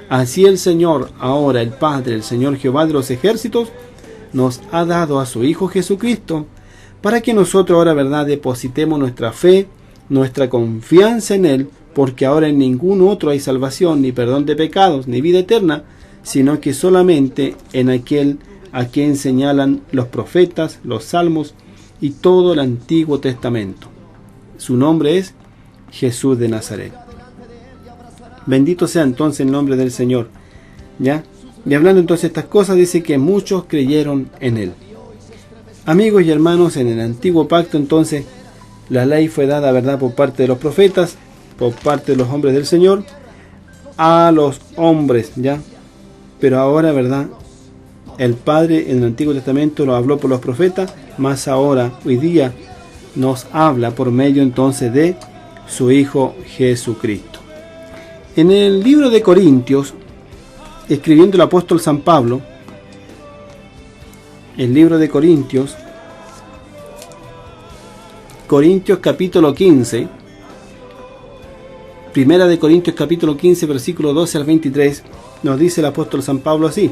así el Señor, ahora el Padre, el Señor Jehová de los ejércitos, nos ha dado a su Hijo Jesucristo, para que nosotros ahora, ¿verdad?, depositemos nuestra fe, nuestra confianza en Él, porque ahora en ningún otro hay salvación, ni perdón de pecados, ni vida eterna, sino que solamente en aquel a quien señalan los profetas, los salmos y todo el Antiguo Testamento. Su nombre es Jesús de Nazaret. Bendito sea entonces el nombre del Señor. ¿Ya? Y hablando entonces de estas cosas, dice que muchos creyeron en Él. Amigos y hermanos, en el Antiguo Pacto entonces la ley fue dada, ¿verdad?, por parte de los profetas, por parte de los hombres del Señor, a los hombres, ¿ya? Pero ahora, ¿verdad?, el Padre en el Antiguo Testamento lo habló por los profetas, más ahora, hoy día, nos habla por medio entonces de su Hijo Jesucristo. En el libro de Corintios, escribiendo el apóstol San Pablo, el libro de Corintios capítulo 15, primera de Corintios capítulo 15, versículo 12 al 23, nos dice el apóstol San Pablo así,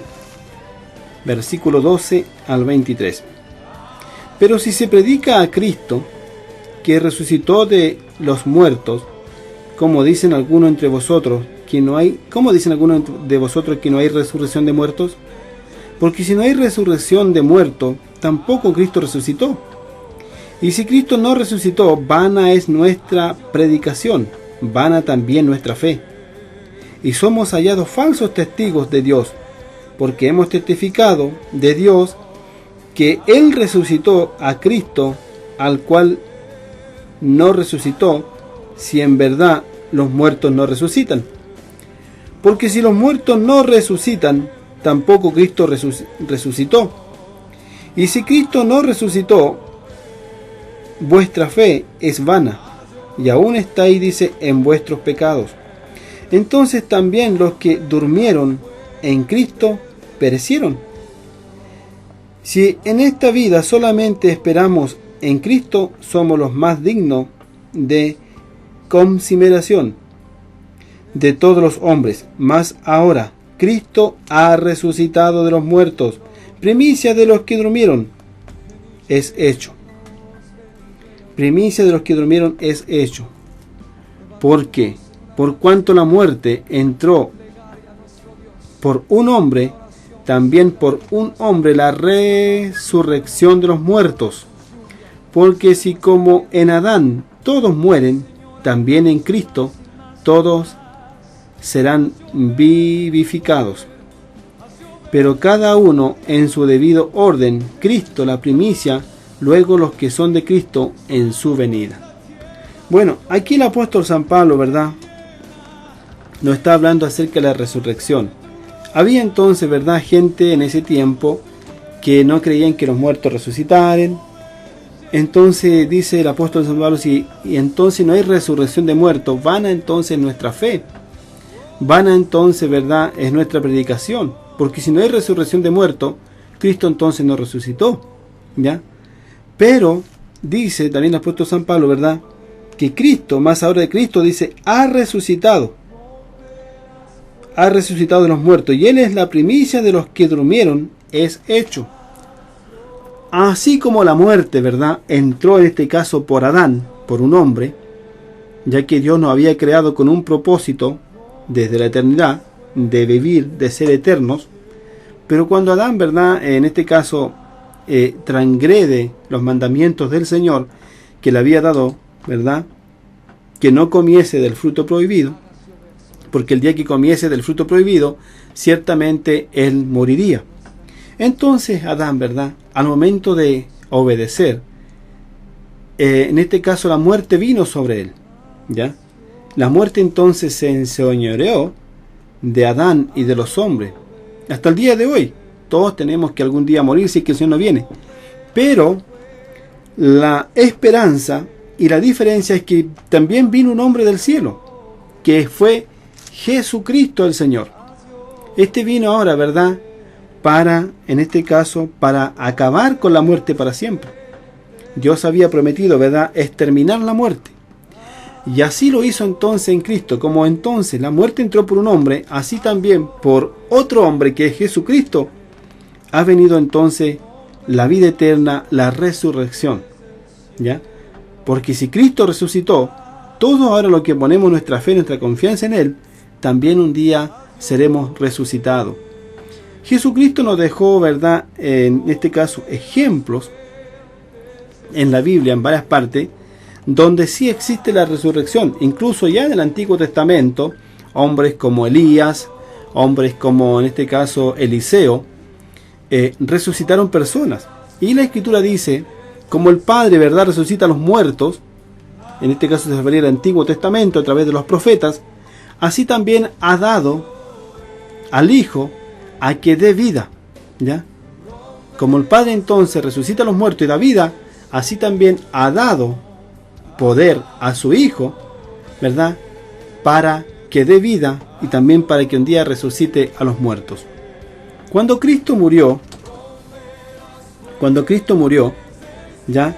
versículo 12 al 23. Pero si se predica a Cristo, que resucitó de los muertos, como dicen algunos entre vosotros que no hay, ¿cómo dicen algunos de vosotros que no hay resurrección de muertos? Porque si no hay resurrección de muertos, tampoco Cristo resucitó. Y si Cristo no resucitó, vana es nuestra predicación, vana también nuestra fe. Y somos hallados falsos testigos de Dios, porque hemos testificado de Dios que Él resucitó a Cristo, al cual no resucitó, si en verdad los muertos no resucitan. Porque si los muertos no resucitan, tampoco Cristo resucitó. Y si Cristo no resucitó, vuestra fe es vana, y aún estáis, dice, en vuestros pecados. Entonces también los que durmieron en Cristo perecieron. Si en esta vida solamente esperamos en Cristo, somos los más dignos de consideración de todos los hombres. Mas ahora Cristo ha resucitado de los muertos, primicia de los que durmieron es hecho. Primicia de los que durmieron es hecho. ¿Por qué? Por cuanto la muerte entró por un hombre, también por un hombre la resurrección de los muertos. Porque si como en Adán todos mueren, también en Cristo todos serán vivificados. Pero cada uno en su debido orden, Cristo la primicia, luego los que son de Cristo en su venida. Bueno, aquí el apóstol San Pablo, ¿verdad?, nos está hablando acerca de la resurrección. Había entonces, ¿verdad?, gente en ese tiempo que no creían que los muertos resucitaran. Entonces dice el apóstol San Pablo, y entonces no hay resurrección de muertos, vana entonces nuestra fe, vana entonces, ¿verdad?, es nuestra predicación, porque si no hay resurrección de muertos, Cristo entonces no resucitó, ¿ya? Pero dice también el apóstol San Pablo, ¿verdad?, que Cristo, más ahora de Cristo, dice, ha resucitado de los muertos, y Él es la primicia de los que durmieron, es hecho. Así como la muerte, ¿verdad?, entró en este caso por Adán, por un hombre, ya que Dios nos había creado con un propósito desde la eternidad, de vivir, de ser eternos, pero cuando Adán, ¿verdad?, en este caso transgrede los mandamientos del Señor que le había dado, ¿verdad?, que no comiese del fruto prohibido, porque el día que comiese del fruto prohibido, ciertamente él moriría. Entonces Adán, ¿verdad?, al momento de obedecer, en este caso la muerte vino sobre él, ¿ya? La muerte entonces se enseñoreó de Adán y de los hombres. Hasta el día de hoy, todos tenemos que algún día morir si es que el Señor no viene. Pero la esperanza y la diferencia es que también vino un hombre del cielo, que fue Jesucristo el Señor. Este vino ahora, ¿verdad?, para, en este caso, para acabar con la muerte para siempre. Dios había prometido, ¿verdad?, exterminar la muerte. Y así lo hizo entonces en Cristo. Como entonces la muerte entró por un hombre, así también por otro hombre que es Jesucristo, ha venido entonces la vida eterna, la resurrección, ¿ya? Porque si Cristo resucitó, todos ahora los que ponemos nuestra fe, nuestra confianza en Él, también un día seremos resucitados. Jesucristo nos dejó, ¿verdad?, en este caso, ejemplos en la Biblia, en varias partes, donde sí existe la resurrección. Incluso ya en el Antiguo Testamento, hombres como Elías, hombres como en este caso Eliseo, resucitaron personas. Y la Escritura dice, como el Padre, ¿verdad?, resucita a los muertos, en este caso se refería al Antiguo Testamento a través de los profetas, así también ha dado al Hijo a que dé vida, ¿ya? Como el Padre entonces resucita a los muertos y da vida, así también ha dado poder a su Hijo, ¿verdad?, para que dé vida y también para que un día resucite a los muertos. Cuando Cristo murió, ¿ya?,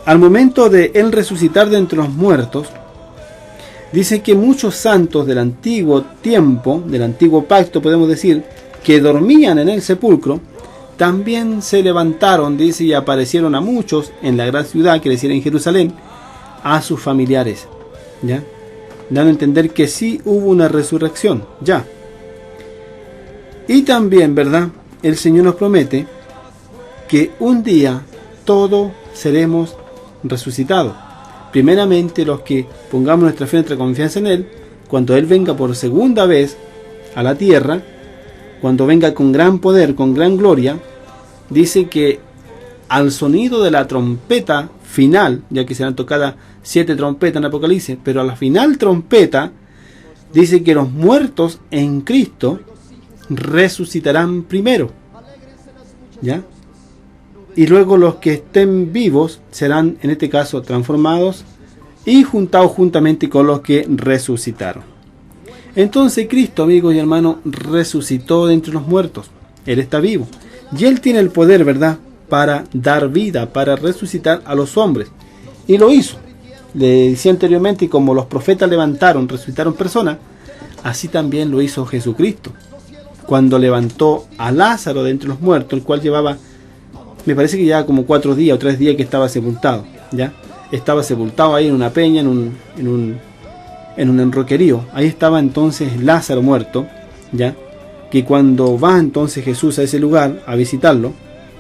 al momento de Él resucitar de entre los muertos, dice que muchos santos del antiguo tiempo, del antiguo pacto, podemos decir, que dormían en el sepulcro, también se levantaron, dice, y aparecieron a muchos en la gran ciudad, que decir en Jerusalén, a sus familiares, ¿ya?, dando a entender que sí hubo una resurrección, ya. Y también, ¿verdad?, el Señor nos promete que un día todos seremos resucitados. Primeramente los que pongamos nuestra fe, nuestra confianza en Él, cuando Él venga por segunda vez a la tierra, cuando venga con gran poder, con gran gloria, dice que al sonido de la trompeta final, ya que serán tocadas 7 trompetas en Apocalipsis, pero a la final trompeta, dice que los muertos en Cristo resucitarán primero, ¿ya? Y luego los que estén vivos serán, en este caso, transformados y juntados juntamente con los que resucitaron. Entonces Cristo, amigos y hermanos, resucitó de entre los muertos. Él está vivo. Y Él tiene el poder, ¿verdad?, para dar vida, para resucitar a los hombres. Y lo hizo. Le decía anteriormente, como los profetas resucitaron personas, así también lo hizo Jesucristo. Cuando levantó a Lázaro de entre los muertos, el cual llevaba, me parece que ya como 4 días o 3 días que estaba sepultado, ¿ya? Estaba sepultado ahí en una peña, en un enroquerío. Ahí estaba entonces Lázaro muerto, ¿ya? Que cuando va entonces Jesús a ese lugar a visitarlo,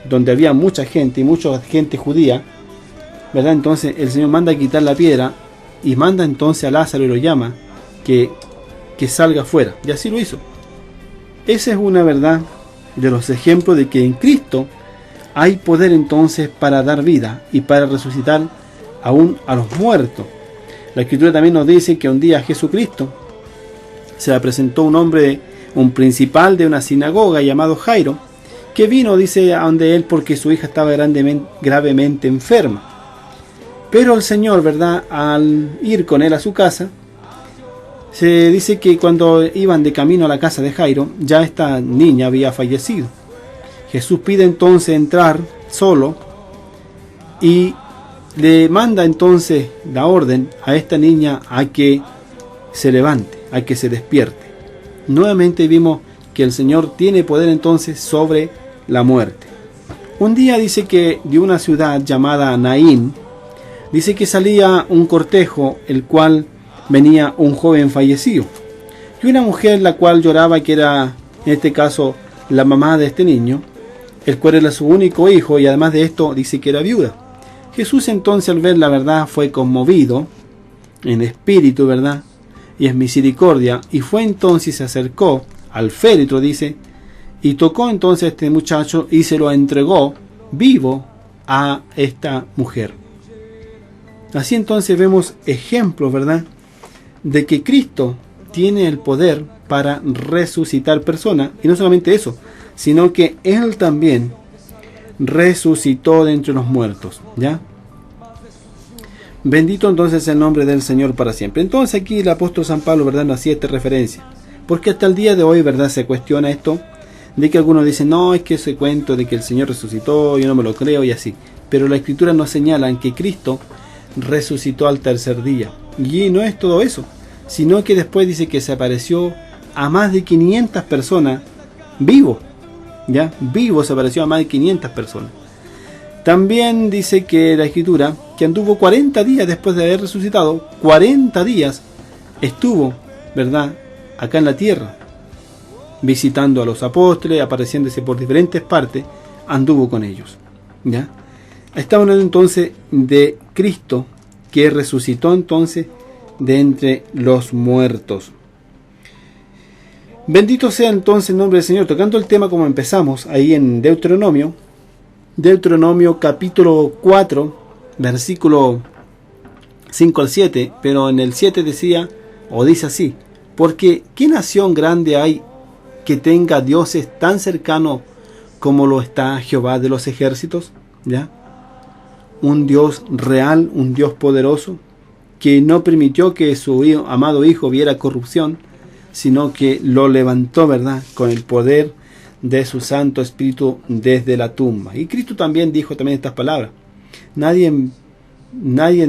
donde había mucha gente y mucha gente judía, ¿verdad? Entonces el Señor manda a quitar la piedra y manda entonces a Lázaro y lo llama que salga afuera. Y así lo hizo. Esa es una verdad de los ejemplos de que en Cristo hay poder entonces para dar vida y para resucitar aún a los muertos. La Escritura también nos dice que un día a Jesucristo se le presentó un hombre, un principal de una sinagoga llamado Jairo, que vino, dice, a donde él porque su hija estaba gravemente enferma. Pero el Señor, ¿verdad?, al ir con él a su casa, se dice que cuando iban de camino a la casa de Jairo, ya esta niña había fallecido. Jesús pide entonces entrar solo y le manda entonces la orden a esta niña a que se levante, a que se despierte. Nuevamente vimos que el Señor tiene poder entonces sobre la muerte. Un día dice que de una ciudad llamada Naín, dice que salía un cortejo, el cual venía un joven fallecido y una mujer la cual lloraba, que era en este caso la mamá de este niño, el cual era su único hijo, y además de esto dice que era viuda. Jesús entonces, al ver la verdad, fue conmovido en espíritu, ¿verdad?, y en misericordia, y fue entonces, se acercó al féretro, dice, y tocó entonces a este muchacho y se lo entregó vivo a esta mujer. Así entonces vemos ejemplos, ¿verdad?, de que Cristo tiene el poder para resucitar personas, y no solamente eso, sino que Él también resucitó de entre los muertos, ¿ya? Bendito entonces el nombre del Señor para siempre. Entonces aquí el apóstol San Pablo, ¿verdad?, nos hacía esta referencia, porque hasta el día de hoy, ¿verdad?, se cuestiona esto, de que algunos dicen, no, es que ese cuento de que el Señor resucitó, yo no me lo creo, y así. Pero la Escritura nos señala que Cristo resucitó al tercer día, y no es todo eso, sino que después dice que se apareció a más de 500 personas vivo, ¿ya? Vivo se apareció a más de 500 personas. También dice que la Escritura, que anduvo 40 días después de haber resucitado, 40 días estuvo, ¿verdad?, acá en la tierra, visitando a los apóstoles, apareciéndose por diferentes partes, anduvo con ellos, ¿ya? Estamos hablando entonces de Cristo, que resucitó entonces de entre los muertos. Bendito sea entonces el nombre del Señor. Tocando el tema como empezamos, ahí en Deuteronomio capítulo 4, versículo 5 al 7, pero en el 7 decía, o dice así, porque ¿qué nación grande hay que tenga dioses tan cercanos como lo está Jehová de los ejércitos? ¿Ya? Un Dios real, un Dios poderoso, que no permitió que su amado Hijo viera corrupción, sino que lo levantó, ¿verdad?, con el poder de su Santo Espíritu desde la tumba. Y Cristo también dijo también estas palabras: nadie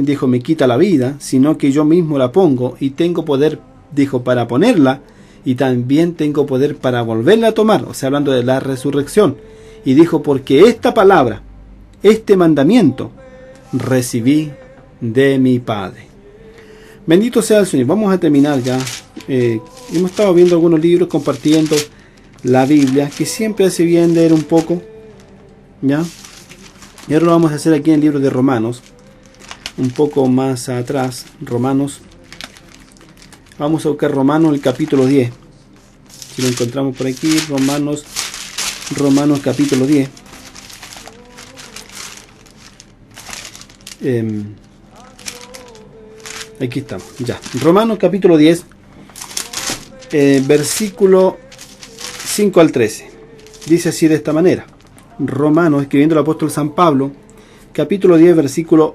dijo me quita la vida, sino que yo mismo la pongo, y tengo poder, dijo, para ponerla, y también tengo poder para volverla a tomar. O sea, hablando de la resurrección. Y dijo, porque esta palabra, este mandamiento, recibí de mi Padre. Bendito sea el Señor. Vamos a terminar ya. Hemos estado viendo algunos libros, compartiendo la Biblia, que siempre hace bien leer un poco, ¿ya? Y ahora lo vamos a hacer aquí en el libro de Romanos, un poco más atrás. Romanos, vamos a buscar Romanos el capítulo 10. si lo encontramos por aquí, Romanos capítulo 10. Aquí estamos, ya. Romanos capítulo 10, versículo 5 al 13. Dice así de esta manera. Romanos, escribiendo el apóstol San Pablo, capítulo 10, versículo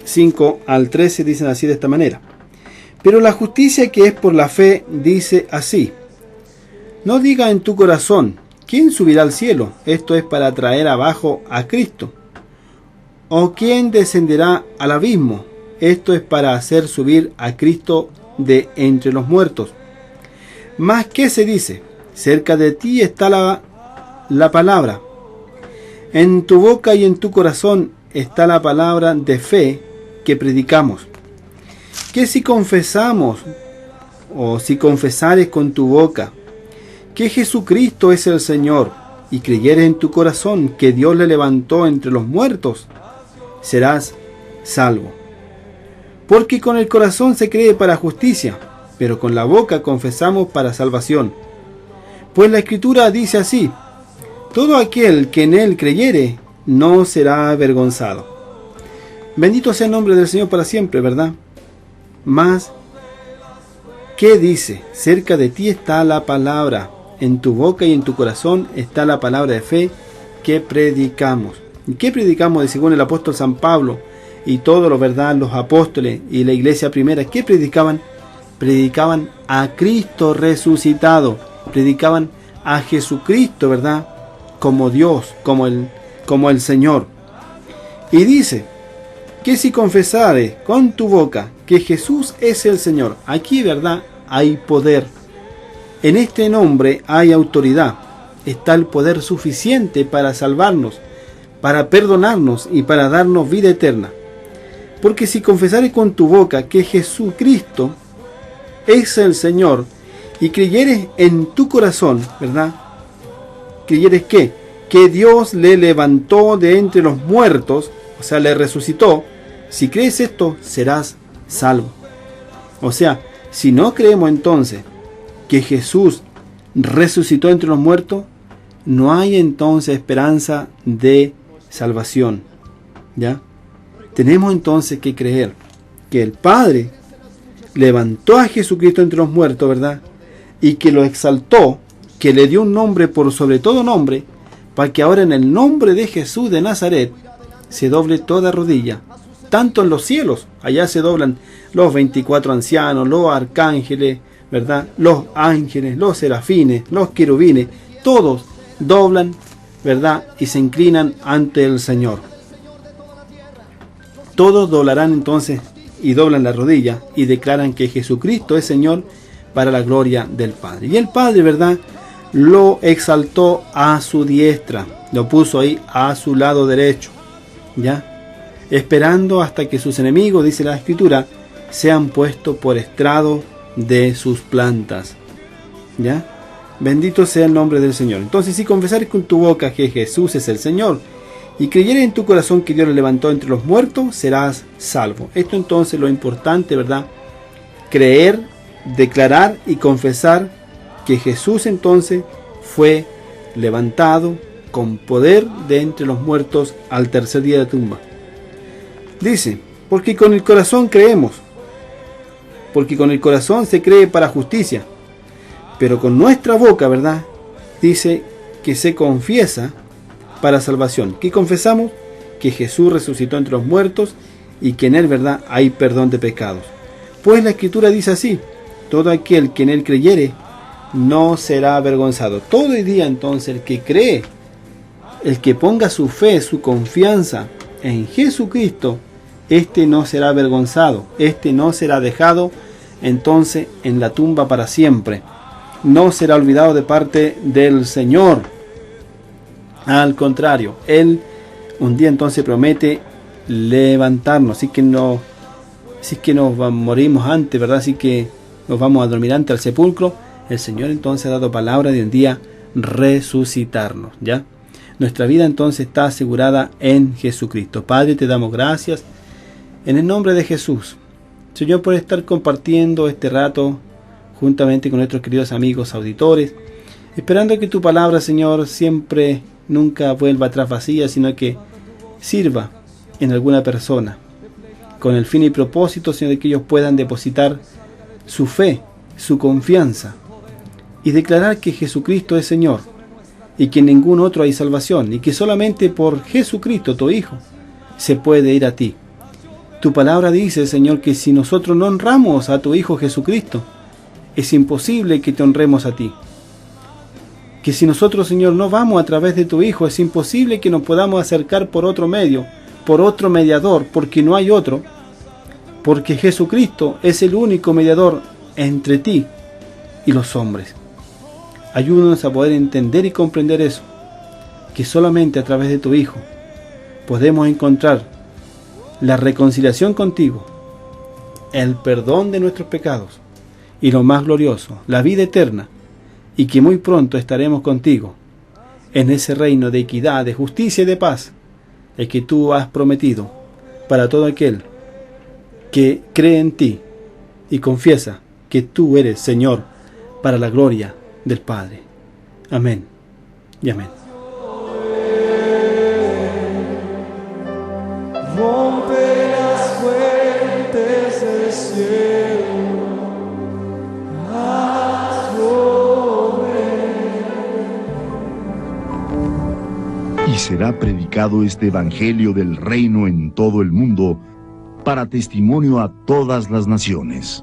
5 al 13, dicen así de esta manera. Pero la justicia que es por la fe dice así: no diga en tu corazón, ¿quién subirá al cielo? Esto es para traer abajo a Cristo. ¿O quién descenderá al abismo? Esto es para hacer subir a Cristo de entre los muertos. Mas, ¿qué se dice? Cerca de ti está la palabra. En tu boca y en tu corazón está la palabra de fe que predicamos. Que si confesamos, o si confesares con tu boca que Jesucristo es el Señor, y creyeres en tu corazón que Dios le levantó entre los muertos, serás salvo. Porque con el corazón se cree para justicia, pero con la boca confesamos para salvación. Pues la Escritura dice así: todo aquel que en él creyere no será avergonzado. Bendito sea el nombre del Señor para siempre, ¿verdad? Mas, ¿qué dice? Cerca de ti está la palabra, en tu boca y en tu corazón está la palabra de fe que predicamos. ¿Y qué predicamos? Según el apóstol San Pablo y todos los, ¿verdad?, los apóstoles y la iglesia primera, ¿qué predicaban? Predicaban a Cristo resucitado, predicaban a Jesucristo, ¿verdad?, como Dios, como el Señor. Y dice que si confesares con tu boca que Jesús es el Señor, aquí, ¿verdad?, hay poder. En este nombre hay autoridad. Está el poder suficiente para salvarnos, para perdonarnos y para darnos vida eterna. Porque si confesares con tu boca que Jesucristo es el Señor y creyeres en tu corazón, ¿verdad? ¿Creyeres qué? Que Dios le levantó de entre los muertos, o sea, le resucitó. Si crees esto, serás salvo. O sea, si no creemos entonces que Jesús resucitó entre los muertos, no hay entonces esperanza de salvación. ¿Ya? Tenemos entonces que creer que el Padre levantó a Jesucristo entre los muertos, ¿verdad? Y que lo exaltó, que le dio un nombre por sobre todo nombre, para que ahora en el nombre de Jesús de Nazaret se doble toda rodilla, tanto en los cielos, allá se doblan los 24 ancianos, los arcángeles, ¿verdad?, los ángeles, los serafines, los querubines, todos doblan, ¿verdad?, y se inclinan ante el Señor. Todos doblarán entonces y doblan la rodilla y declaran que Jesucristo es Señor para la gloria del Padre. Y el Padre, ¿verdad?, lo exaltó a su diestra, lo puso ahí a su lado derecho, ¿ya? Esperando hasta que sus enemigos, dice la Escritura, sean puestos por estrado de sus plantas, ¿ya? Bendito sea el nombre del Señor. Entonces, si confesares con tu boca que Jesús es el Señor y creyeres en tu corazón que Dios le levantó entre los muertos, serás salvo. Esto entonces lo importante, ¿verdad? Creer, declarar y confesar que Jesús entonces fue levantado con poder de entre los muertos al tercer día de la tumba. Dice, porque con el corazón creemos, porque con el corazón se cree para justicia, pero con nuestra boca, ¿verdad?, dice que se confiesa para salvación. ¿Qué confesamos? Que Jesús resucitó entre los muertos y que en él, ¿verdad?, hay perdón de pecados. Pues la Escritura dice así: todo aquel que en él creyere no será avergonzado. Todo el día entonces el que cree, el que ponga su fe, su confianza en Jesucristo, este no será avergonzado, este no será dejado entonces en la tumba para siempre, no será olvidado de parte del Señor. Al contrario, Él un día entonces promete levantarnos, así que nos morimos antes, ¿verdad? Así que nos vamos a dormir antes al sepulcro. El Señor entonces ha dado palabra de un día resucitarnos, ¿ya? Nuestra vida entonces está asegurada en Jesucristo. Padre, te damos gracias en el nombre de Jesús, Señor, por estar compartiendo este rato juntamente con nuestros queridos amigos auditores, esperando que tu palabra, Señor, siempre, nunca vuelva atrás vacía, sino que sirva en alguna persona, con el fin y propósito, Señor, de que ellos puedan depositar su fe, su confianza, y declarar que Jesucristo es Señor, y que en ningún otro hay salvación, y que solamente por Jesucristo, tu Hijo, se puede ir a ti. Tu palabra dice, Señor, que si nosotros no honramos a tu Hijo Jesucristo, es imposible que te honremos a ti. Que si nosotros, Señor, no vamos a través de tu Hijo, es imposible que nos podamos acercar por otro medio, por otro mediador, porque no hay otro, porque Jesucristo es el único mediador entre ti y los hombres. Ayúdanos a poder entender y comprender eso, que solamente a través de tu Hijo podemos encontrar la reconciliación contigo, el perdón de nuestros pecados y lo más glorioso, la vida eterna, y que muy pronto estaremos contigo en ese reino de equidad, de justicia y de paz, el que tú has prometido para todo aquel que cree en ti y confiesa que tú eres Señor, para la gloria del Padre. Amén y amén. Rompe las fuentes del cielo, hazlo ver. Y será predicado este evangelio del reino en todo el mundo, para testimonio a todas las naciones.